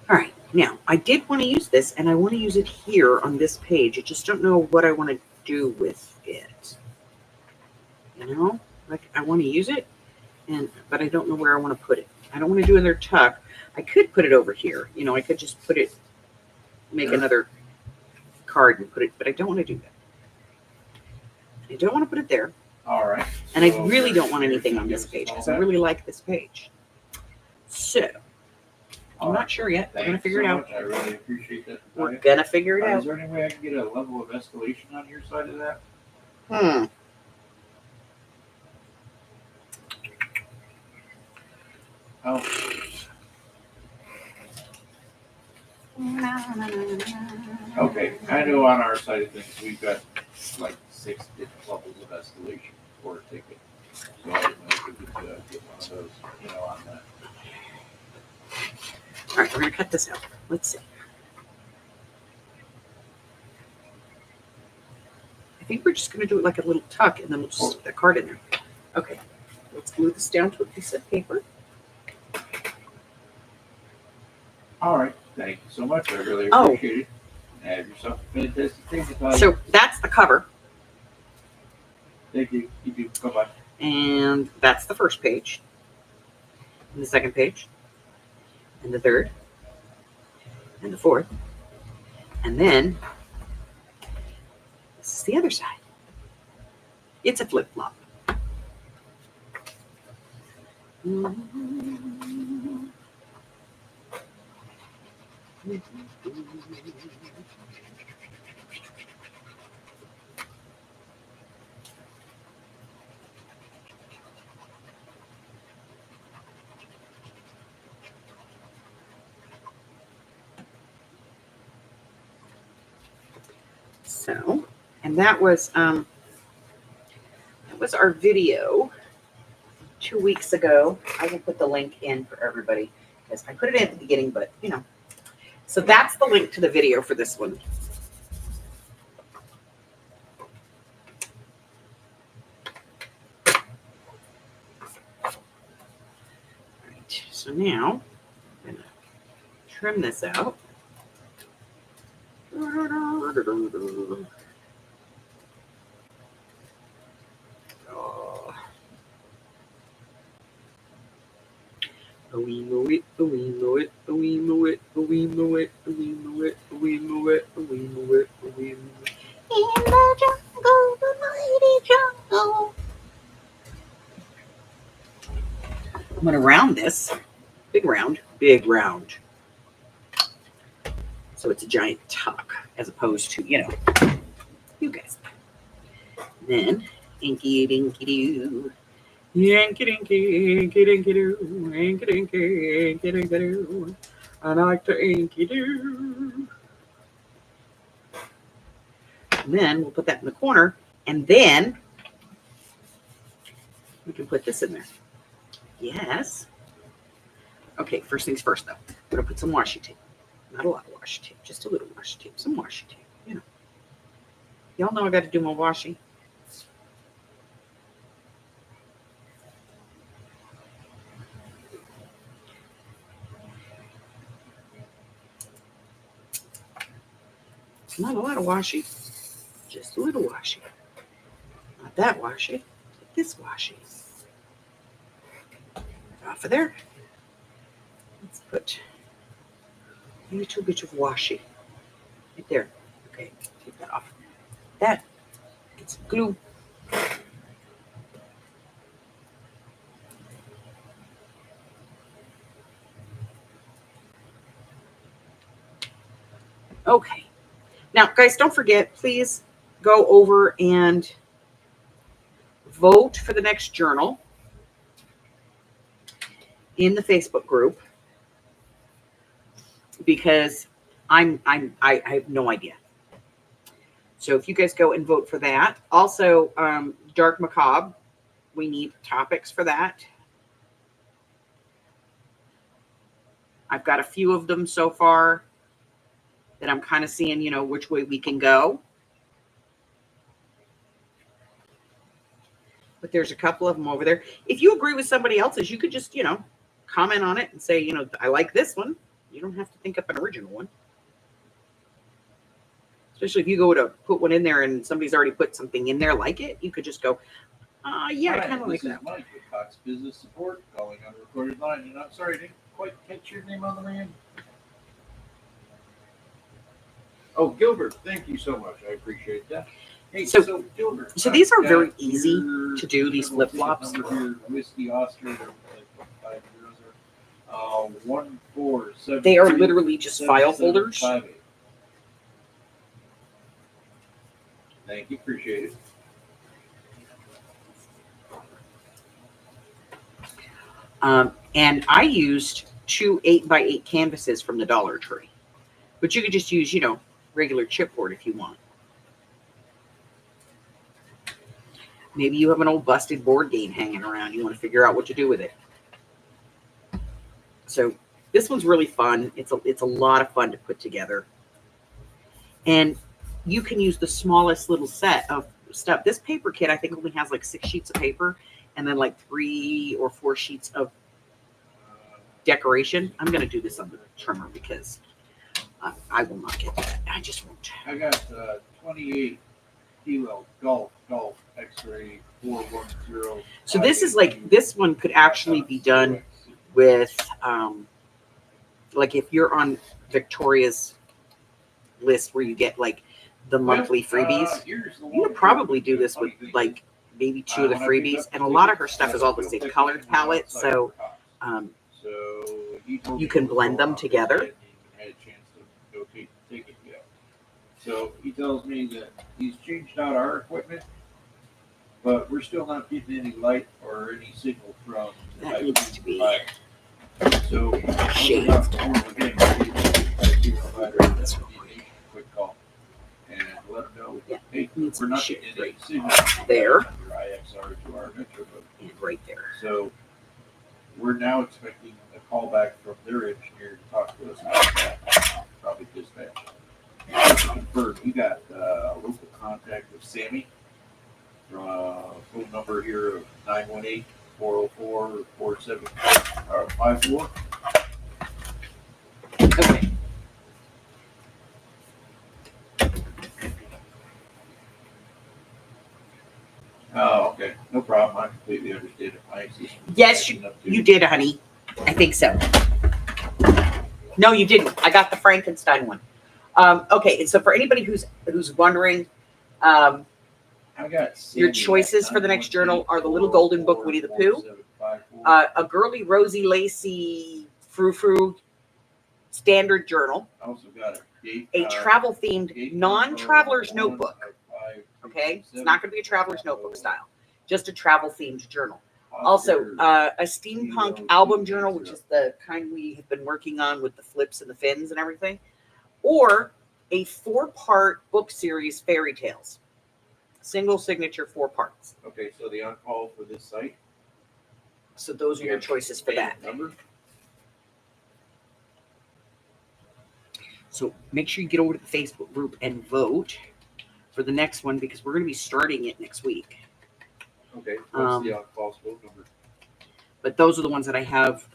All right, now I did want to use this and I want to use it here on this page. I just don't know what I want to do with it. You know, like I want to use it, but I don't know where I want to put it. I don't want to do another tuck. I could put it over here. You know, I could just put it, make another card and put it, but I don't want to do that. I don't want to put it there. All right. And I really don't want anything on this page because I really like this page. So, I'm not sure yet. We're going to figure it out. I really appreciate that. We're going to figure it out. Is there any way I can get a level of escalation on your side of that? Oh. Okay, I know on our side of things we've got like 6 different levels of escalation for a ticket. So I don't know if we could get one of those, on that. All right, we're going to cut this out. Let's see. I think we're just going to do it like a little tuck and then we'll just stick that card in there. Okay, let's glue this down to a piece of paper. All right, thank you so much. I really appreciate it. Have yourself a fantastic day, Natalia. So that's the cover. Thank you. You too. Bye-bye. And that's the first page. And the second page. And the third. And the fourth. And then this is the other side. It's a flip-flop. So, and that was our video 2 weeks ago. I will put the link in for everybody because I put it in at the beginning, but so that's the link to the video for this one. All right, so now I'm going to trim this out. We move it, we move it, we move it, we move it, we move it, we move it, we move it, we move it. In the jungle, the mighty jungle. I'm gonna round this. Big round, big round. So it's a giant tuck as opposed to, you guys. Then, inky dinky doo. Yanky dinky, inky dinky doo, inky dinky, inky dinky doo. I like the inky doo. And then we'll put that in the corner, and then we can put this in there. Yes. Okay, first things first, though. We're going to put some washi tape. Not a lot of washi tape, just a little washi tape. Some washi tape, Y'all know I got to do my washi. It's not a lot of washi, just a little washi. Not that washi, but this washi. Off of there. Let's put a little bit of washi right there. Okay, take that off. That, get some glue. Okay. Now, guys, don't forget, please go over and vote for the next journal in the Facebook group, because I have no idea. So if you guys go and vote for that. Also, Dark Macabre, we need topics for that. I've got a few of them so far that I'm kind of seeing, which way we can go. But there's a couple of them over there. If you agree with somebody else's, you could just, comment on it and say, I like this one. You don't have to think up an original one. Especially if you go to put one in there and somebody's already put something in there like it, you could just go, yeah, I kind of like that. This is Mike with Cox Business Support, calling on the recorded line. And I'm sorry, I didn't quite catch your name on the man. Oh, Gilbert, thank you so much. I appreciate that. Hey, so Gilbert. So these are very easy to do, these flip-flops. Whiskey Oscar, 147. They are literally just file folders. Thank you, appreciate it. And I used 2 8x8 canvases from the Dollar Tree. But you could just use, regular chipboard if you want. Maybe you have an old busted board game hanging around. You want to figure out what to do with it. So this one's really fun. It's a lot of fun to put together. And you can use the smallest little set of stuff. This paper kit, I think, only has like 6 sheets of paper and then like 3 or 4 sheets of decoration. I'm going to do this on the trimmer because I will not get that. I just won't. I got 28 kilo golf X-ray 410. So this is like, this one could actually be done with, like if you're on Victoria's list where you get like the monthly freebies, you could probably do this with like maybe 2 of the freebies. And a lot of her stuff is all the same colored palette. So you can blend them together. So he tells me that he's changed out our equipment, but we're still not getting any light or any signal from the That needs to be so shaved. Quick call and let them know. Yeah, hey, we're not getting any signal there. Your IXR to our Metro, And right there. so we're now expecting a call back from their engineer to talk to us about that. Probably dispatch. Confirmed, you got a local contact with Sammy. Phone number here of 918-404-4754. Okay. I completely understand it. My system is Yes, acting up too. You did, honey. I think so. No, you didn't. I got the Frankenstein one. Okay, and so for anybody who's wondering, I got your Sandy choices at for the next journal are the Little Golden Book, Winnie the Pooh, 918-44754. a girly Rosie Lacey frou frou standard journal, I also got a travel themed non-traveler's notebook. Okay, it's not going to be a traveler's notebook style, just a travel themed journal. Also, a steampunk album journal, which is the kind we have been working on with the flips and the fins and everything, or a 4-part book series, Fairy Tales. Single signature, 4 parts. Okay, so the on-call for this site. So those are your choices for that. Number. So make sure you get over to the Facebook group and vote for the next one, because we're going to be starting it next week. Okay, what's the on-call phone number? But those are the ones that I have,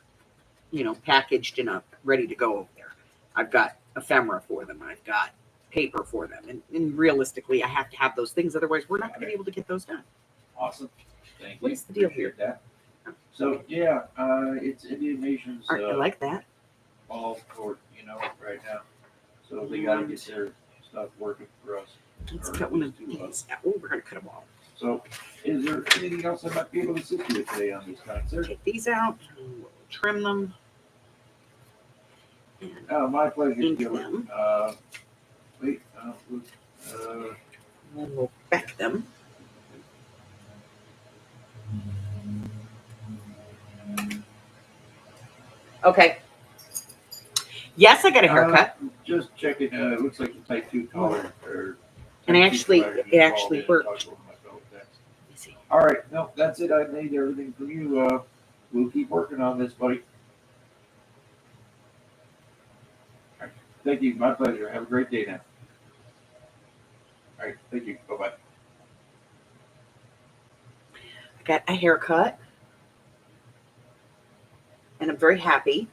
packaged and ready to go over there. I've got ephemera for them. I've got paper for them. And realistically, I have to have those things. Otherwise, we're not going to be able to get those done. Awesome. Thank you. What is the deal Appreciate here? That. So, yeah, it's Indian Nations All right, I like that. all for, right now. So they got to get their stuff working for us. Let's cut one of these out. Oh, we're going to cut them all. So, is there anything else I might be able to assist you with today on this kind, sir? Take these out. We'll trim them. And My pleasure, ink Gilbert. them. Wait, And then we'll back them. Okay. Yes, I got a haircut. Just checking. It looks like the type 2 collar. And it actually worked. All right. No, that's it. I need everything from you. We'll keep working on this, buddy. All right. Thank you. My pleasure. Have a great day now. All right. Thank you. Bye-bye. I got a haircut. And I'm very happy.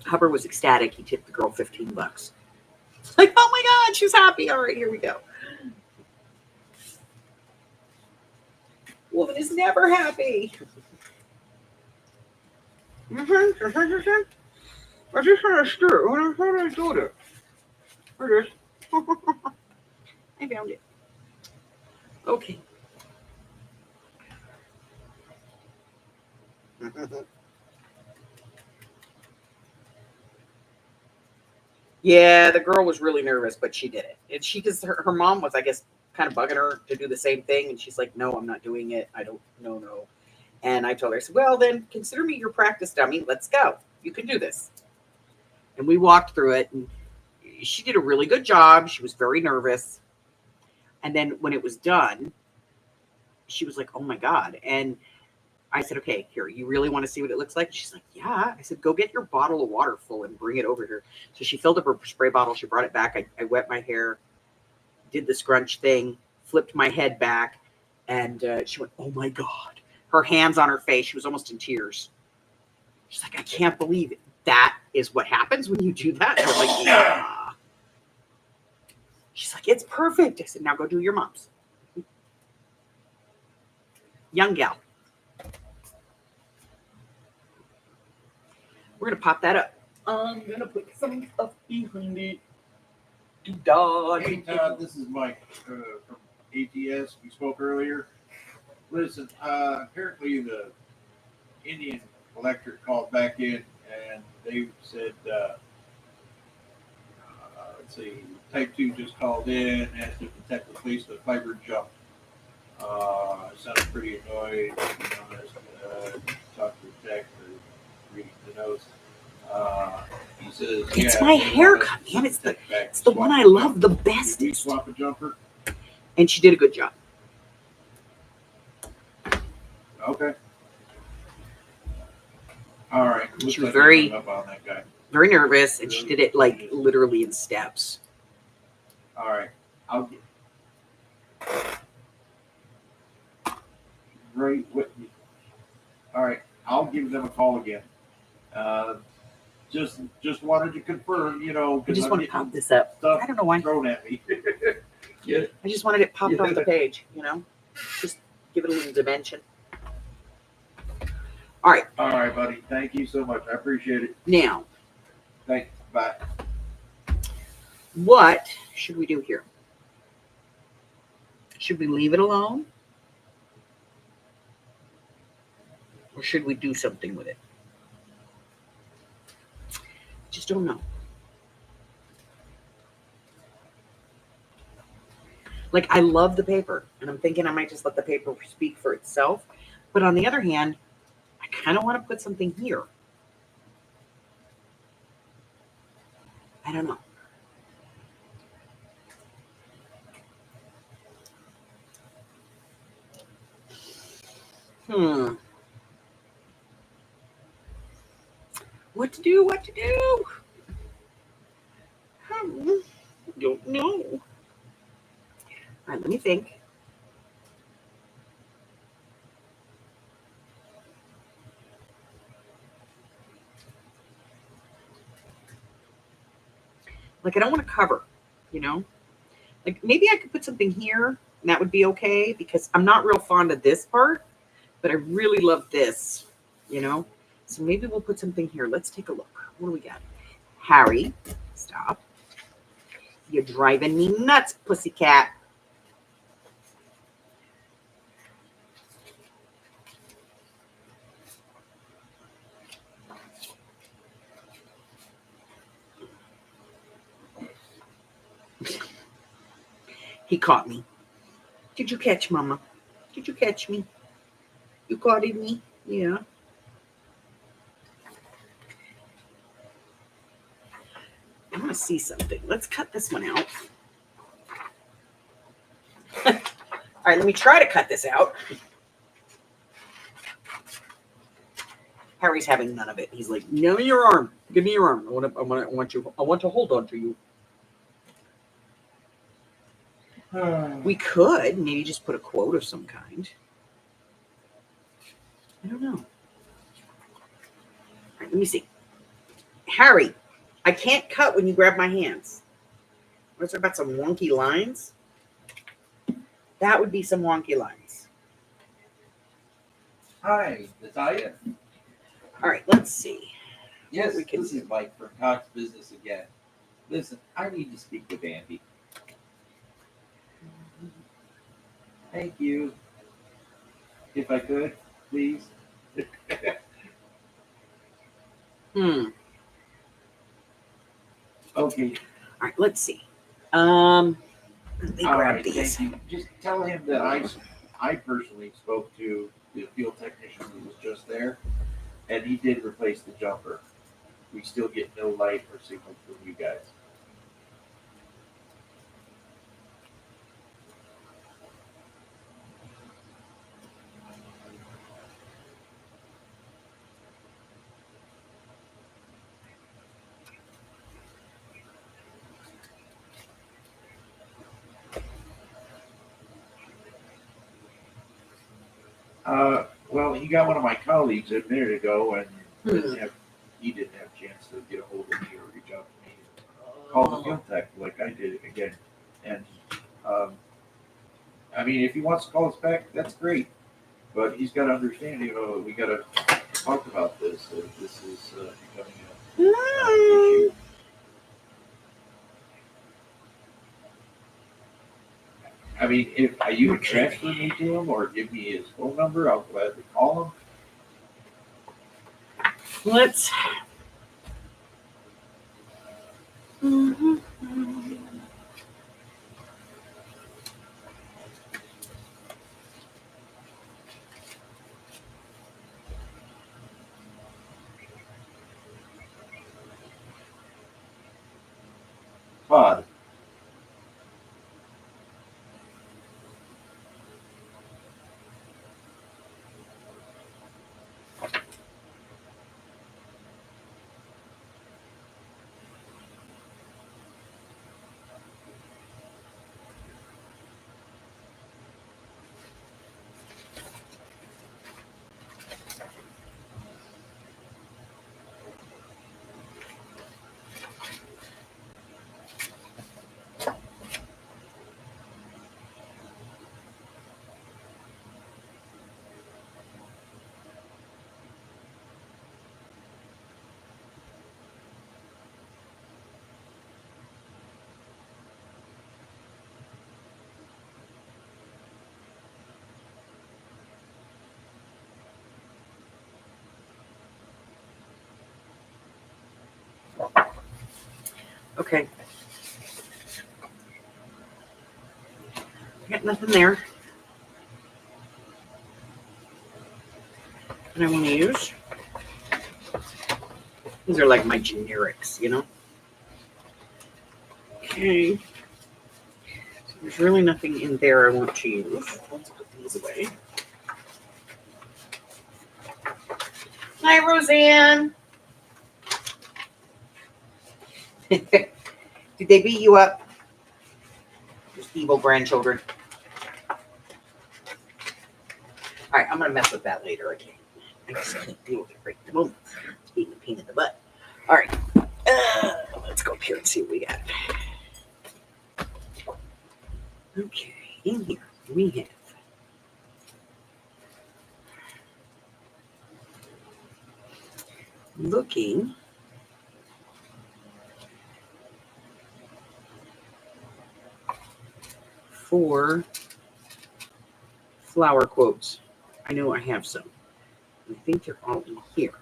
Hubbard was ecstatic. He tipped the girl $15. Like, oh my God, she's happy. All right, here we go. Woman is never happy. I just had a stir when I thought I told it. Here it is. I found it. Okay. Yeah, the girl was really nervous, but she did it. And she just, her mom was, I guess, kind of bugging her to do the same thing. And she's like, no, I'm not doing it. I don't, no. And I told her, I said, well, then consider me your practice dummy. Let's go. You can do this. And we walked through it, and she did a really good job. She was very nervous. And then when it was done, she was like, oh my God. And I said, okay, here, you really want to see what it looks like? She's like, yeah. I said, go get your bottle of water full and bring it over here. So she filled up her spray bottle. She brought it back. I wet my hair, did the scrunch thing, flipped my head back, and she went, oh my God. Her hands on her face. She was almost in tears. She's like, I can't believe it. That is what happens when you do that? And I was like, yeah. She's like, it's perfect. I said, now go do your mom's. Young gal. We're going to pop that up. I'm going to put some stuff behind it. Hey, Todd, this is Mike from ATS. We spoke earlier. Listen, apparently the Indian Electric called back in and they said, let's see, Type 2 just called in, asked if the tech replaced the fiber jump. Sounded pretty annoyed, talked to the tech or reading the notes. He says, it's my haircut, man. It's the one I love the best. Did we swap a jumper? And she did a good job. Okay. All right. She was very, up on that guy. very nervous, and she did it like literally in steps. All right. I'll get right with me. All right. I'll give them a call again. Just wanted to confirm, you know, I because just I'm want to getting pop this up. stuff I don't know why. thrown at me. Yeah. I just wanted it popped Yeah. off the page, you know? Just give it a little dimension. All right, All right, buddy. Thank you so much. I appreciate it. now, Thanks. Bye. what should we do here? Should we leave it alone? Or should we do something with it? Just don't know. Like, I love the paper, and I'm thinking I might just let the paper speak for itself. But on the other hand, I kind of want to put something here. I don't know. What to do? What to do? Don't know. All right, let me think. Like, I don't want to cover, you know? Like, maybe I could put something here, and that would be okay, because I'm not real fond of this part, but I really love this, you know? So maybe we'll put something here. Let's take a look. What do we got? Harry, stop. You're driving me nuts, pussycat. He caught me. Did you catch Mama? Did you catch me? You caught me? Yeah. I want to see something. Let's cut this one out. All right, let me try to cut this out. Harry's having none of it. He's like, "Give me your arm. Give me your arm. I want to hold on to you." We could maybe just put a quote of some kind. I don't know. All right, let me see. Harry, I can't cut when you grab my hands. What's about some wonky lines? That would be some wonky lines. Hi, Natalia. All right, let's see. Yes, we can this is Mike from Cox Business again. Listen, I need to speak with Andy. Thank you. If I could, please. Okay. All right, let's see. Let me All grab right, these. thank you. Just tell him that I personally spoke to the field technician who was just there, and he did replace the jumper. We still get no light or signal from you guys. Well, he got one of my colleagues a minute ago, and he didn't have a chance to get a hold of me or reach out to me. Call the field tech like I did again. And I mean, if he wants to call us back, that's great. But he's got to understand, you know, we got to talk about this. This is becoming an issue. I mean, if you would transfer me to him or give me his phone number, I'll gladly call him. Let's. Todd. Okay. Got nothing there that I want to use. These are like my generics, you know? Okay. So there's really nothing in there I want to use. Let's put these away. Hi, Roseanne. Did they beat you up? Those evil grandchildren. All right, I'm gonna mess with that later. I just can't deal with it right at the moment. It's being a pain in the butt. All right, let's go up here and see what we got. Okay, in here we have looking for flower quotes. I know I have some. I think they're all in here.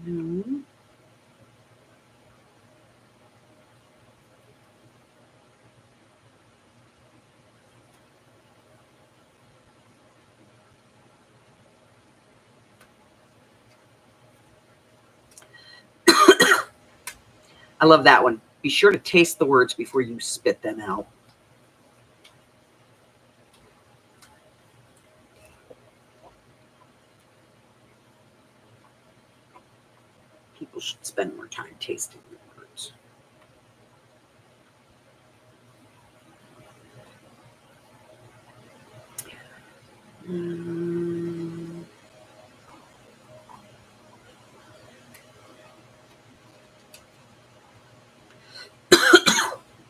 No. I love that one. Be sure to taste the words before you spit them out. People should spend more time tasting the words.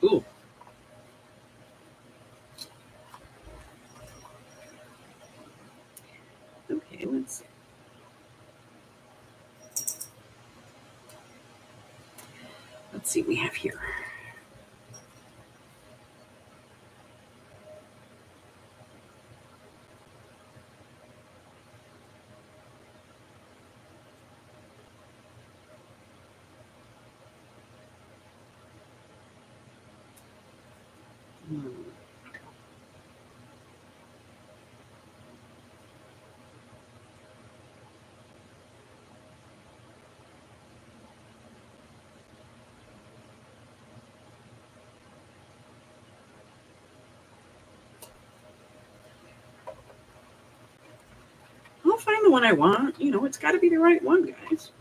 Ooh. Okay, let's see. Let's see what we have here. I'll find the one I want. You know, it's got to be the right one, guys.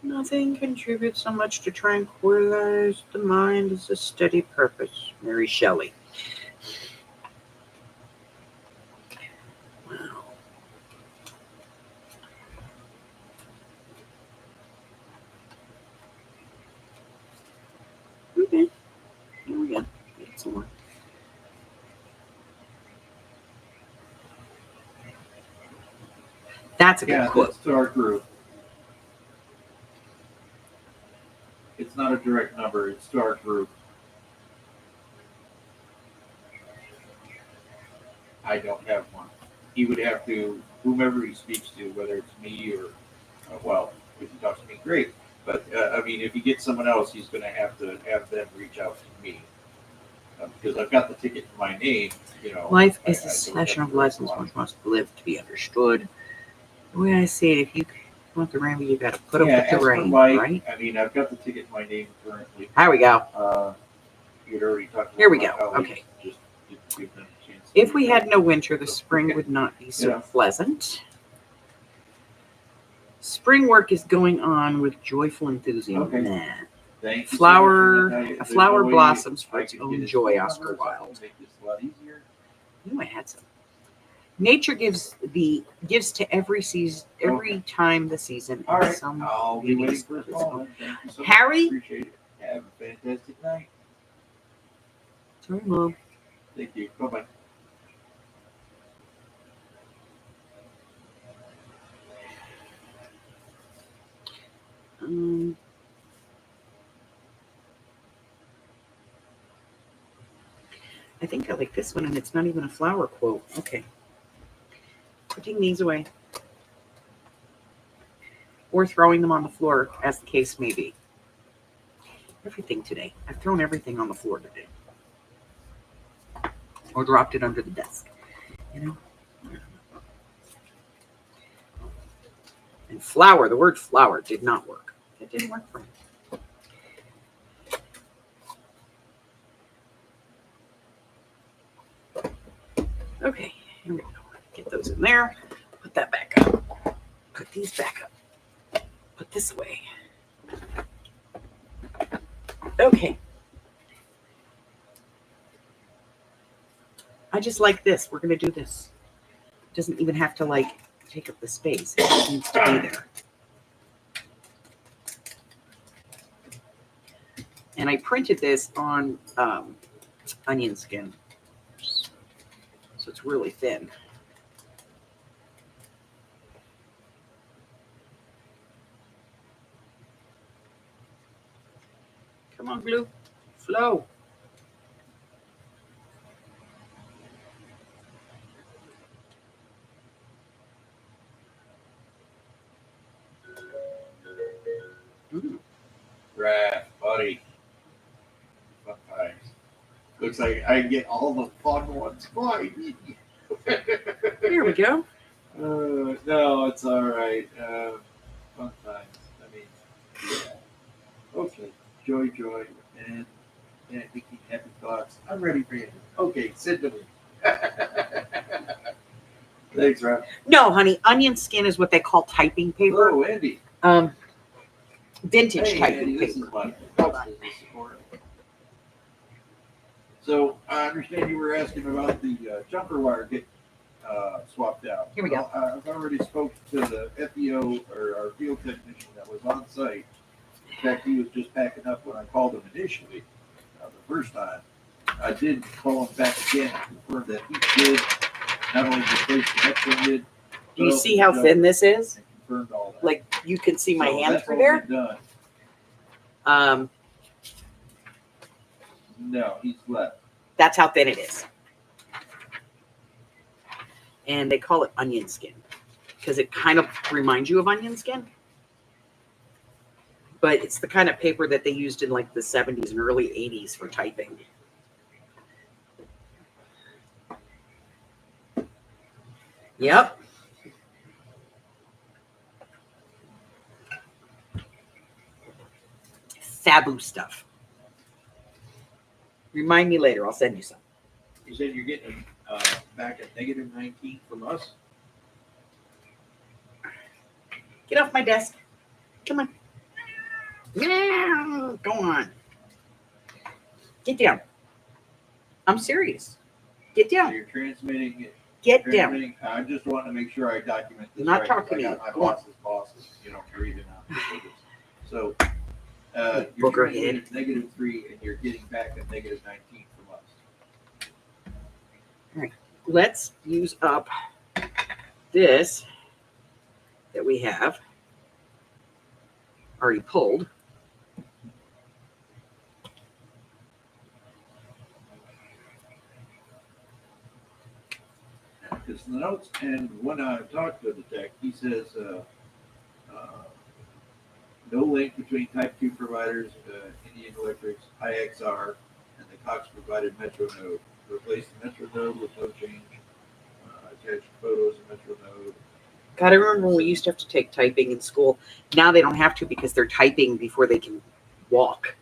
Nothing contributes so much to tranquilize the mind as a steady purpose. Mary Shelley. Wow. Okay. Here we go. Get some more. That's a good quote. That's to our group. It's not a direct number. It's to our group. I don't have one. He would have to, whomever he speaks to, whether it's me or, well, if he talks to me, great. But I mean, if he gets someone else, he's going to have them reach out to me because I've got the ticket in my name. You know, Life is a succession of lessons one must live to be understood. The way I see it, if you want the rainbow, you got to put up with the rain, right? I mean, I've got the ticket in my name currently. There we go. You'd already talked. Here we go. Okay. Just give them a chance. If we had no winter, the spring would not be so pleasant. Spring work is going on with joyful enthusiasm. Okay. Nah. Thank you. A flower blossoms for its own joy, Oscar Wilde. Make this a lot easier. I knew I had some. Nature gives to every season, every time the season. All right. Some I'll be waiting beauties for a of its call. own. Then. Thank you so much. Harry? Appreciate it. Have a fantastic night. Sorry, Mom. Thank you. Bye bye. I think I like this one, and it's not even a flower quote. Okay. Putting these away. Or throwing them on the floor, as the case may be. Everything today. I've thrown everything on the floor today. Or dropped it under the desk. You know? And flower, the word flower did not work. It didn't work for me. Okay, here we go. Get those in there. Put that back up. Put these back up. Put this away. Okay. I just like this. We're going to do this. It doesn't even have to like take up the space. It just needs to be there. And I printed this on onion skin. So it's really thin. Come on, glue. Flow. Right, buddy. Fun times. Looks like I get all the fun ones by me. Here we go. No, it's all right. Fun times. I mean, yeah. Okay. Joy, and thinking happy thoughts. I'm ready for you. Okay, sit to me. Thanks, Rob. No, honey, onion skin is what they call typing paper. Hello, Andy. Vintage Hey, typing Andy, this paper. is my business support. So I understand you were asking about the jumper wire getting swapped out. Here we go. Well, I've already spoke to the FEO or our field technician that was on site. In fact, he was just packing up when I called him initially, the first time. I did call him back again and confirm that he did not only replace the next lid. Do you see how thin this is? And confirmed all that. Like you can see my So hand that's through all there. been done. Um, No, he's left. that's how thin it is. And they call it onion skin because it kind of reminds you of onion skin. But it's the kind of paper that they used in like the 70s and early 80s for typing. Yep. Fabu stuff. Remind me later. I'll send you some. You said you're getting back at negative 19 from us? Get off my desk. Come on. Yeah, go on. Get down. I'm serious. Get So down. you're transmitting it. Get down. I just want to make sure I document this. Not right, talking to I you. got my Go on. boss's, breathing out. So you're Booger transmitting head. negative 3 and you're getting back a negative 19 from us. Let's use up this that we have already pulled. Because the notes, and when I talked to the tech, he says no link between Type 2 providers, Indian Electric's IXR, and the Cox provided Metro node. Replace the Metro node with no change. Attach photos of Metro node. God, I remember when we used to have to take typing in school. Now they don't have to because they're typing before they can walk.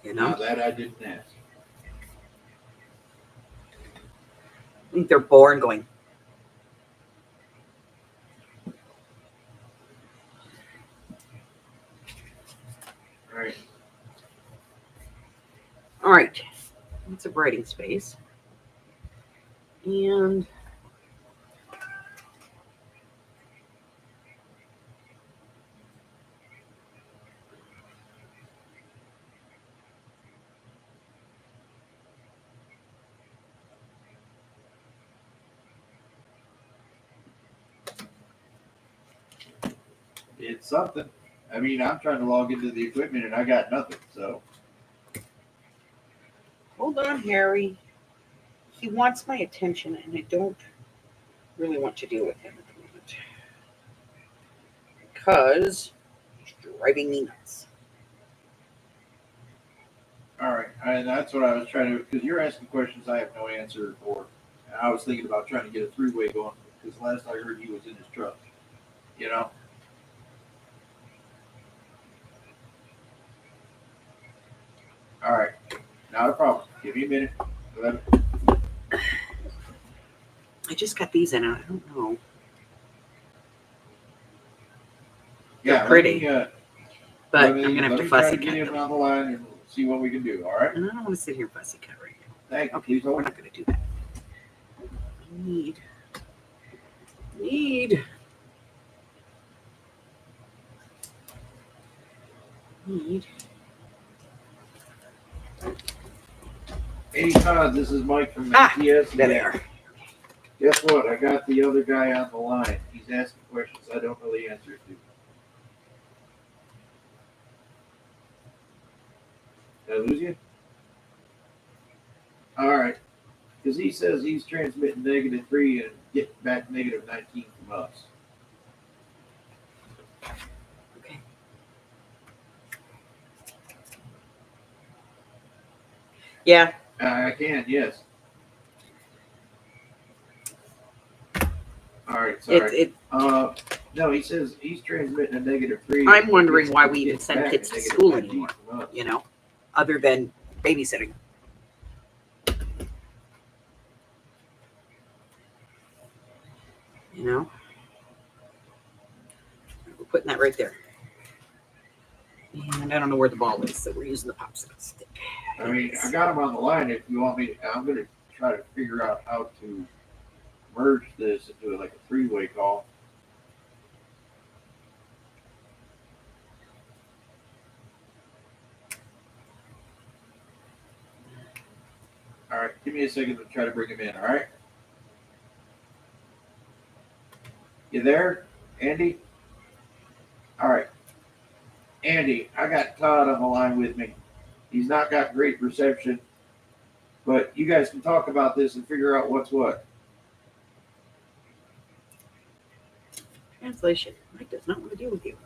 You know? Now that I didn't ask. I think they're born going. Right. All right. It's a writing space. And It's something. I mean, I'm trying to log into the equipment and I got nothing. So hold on, Harry. He wants my attention, and I don't really want to deal with him at the moment because he's driving me nuts. all right, and that's what I was trying to. Because you're asking questions I have no answer for. And I was thinking about trying to get a three-way going because last I heard he was in his truck. You know. All right, not a problem. Give me a minute. 11. I just got these in. I don't know. Yeah, They're pretty. But I'm I'm gonna have to try fussy to cut get him them. on the line and see what we can do. All right. And I don't want to sit here and fussy cut right now. Thank you. Okay, Please we're hold. not gonna do that. Need. Hey Todd, this is Mike from Ah, MTS. There they are. Guess what? I got the other guy on the line. He's asking questions I don't know the answers to. Did I lose you? All right. Because he says he's transmitting -3 and getting back -19 from us. Okay. Yeah. I can, yes. All right, sorry. No, he says he's transmitting a -3. I'm wondering why we even Gets send back kids a to school -19 anymore. from us. You know, other than babysitting. You know, we're putting that right there. And I don't know where the ball is, so we're using the popsicle stick. I mean, I got him on the line. If you want me to, I'm going to try to figure out how to merge this into like a three-way call. All right, give me a second to try to bring him in. All right, you there, Andy? All right, Andy, I got Todd on the line with me. He's not got great reception, but you guys can talk about this and figure out what's what. Translation. Mike does not want to deal with you.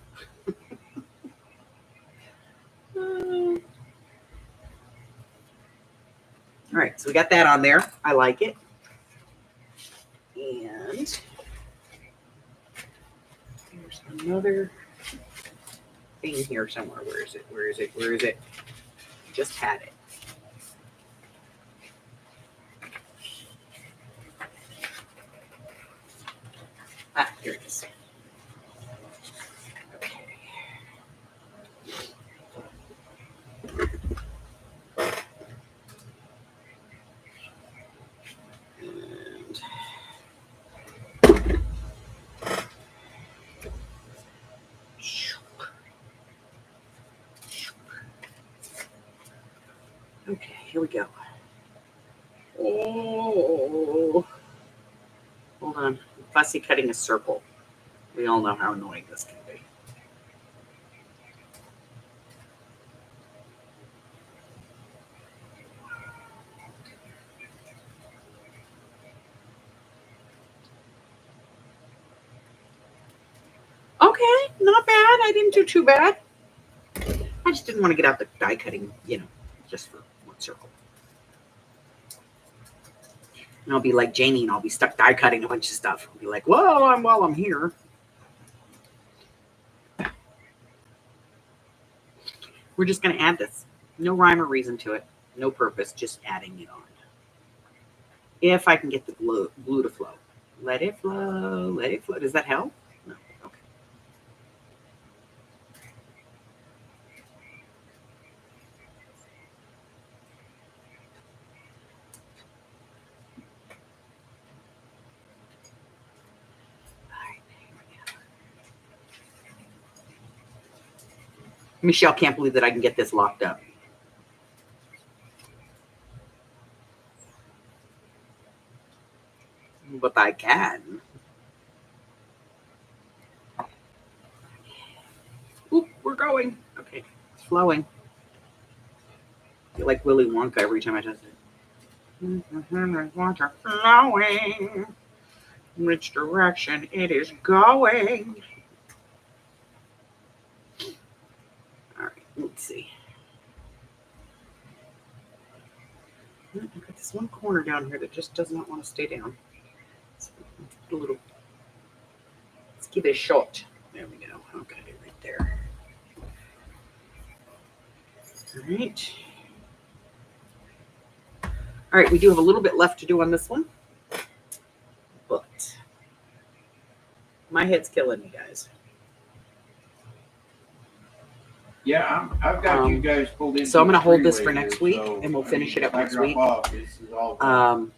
All right, so we got that on there. I like it. And there's another thing here somewhere. Where is it? Where is it? Where is it? I just had it. Ah, here it is. Okay. And okay, here we go. Oh, hold on. Fussy cutting a circle. We all know how annoying this can be. Okay, not bad. I didn't do too bad. I just didn't want to get out the die cutting, just for one circle. And I'll be like Janie, and I'll be stuck die cutting a bunch of stuff. I'll be like, well, I'm here. We're just going to add this. No rhyme or reason to it. No purpose, just adding it on. If I can get the glue to flow. Let it flow. Let it flow. Does that help? No. Okay. Michelle can't believe that I can get this locked up. But I can. Oop, we're going. Okay, it's flowing. I feel like Willy Wonka every time I touch it. Water flowing. Which direction it is going? All right, let's see. I've got this one corner down here that just does not want to stay down. So let's put a little. Let's give it a shot. There we go. Okay, right there. All right. All right, we do have a little bit left to do on this one, but my head's killing me, guys. Yeah, I've got you guys pulled in. So I'm going to hold this for next week, and we'll finish it up next week. This is all gone.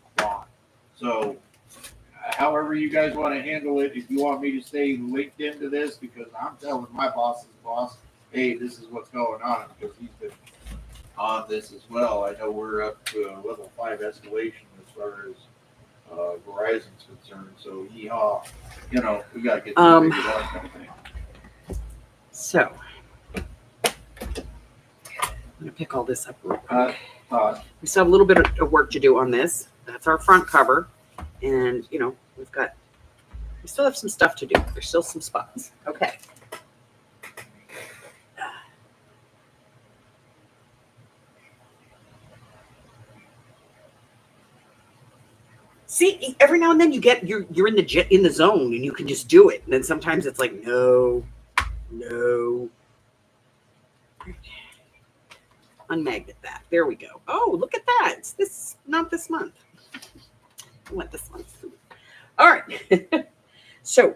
So, however you guys want to handle it, if you want me to stay linked into this, because I'm telling my boss's boss, hey, this is what's going on, because he's been on this as well. I know we're up to a level 5 escalation as far as Verizon's concerned. So, yeehaw, we got to get this figured out kind of thing. So I'm going to pick all this up real quick. We still have a little bit of work to do on this. That's our front cover. And, we still have some stuff to do. There's still some spots. Okay. See, every now and then you're in the zone and you can just do it. And then sometimes it's like, no. Unmagnet that. There we go. Oh, look at that. It's not this month. I went this month. All right. So,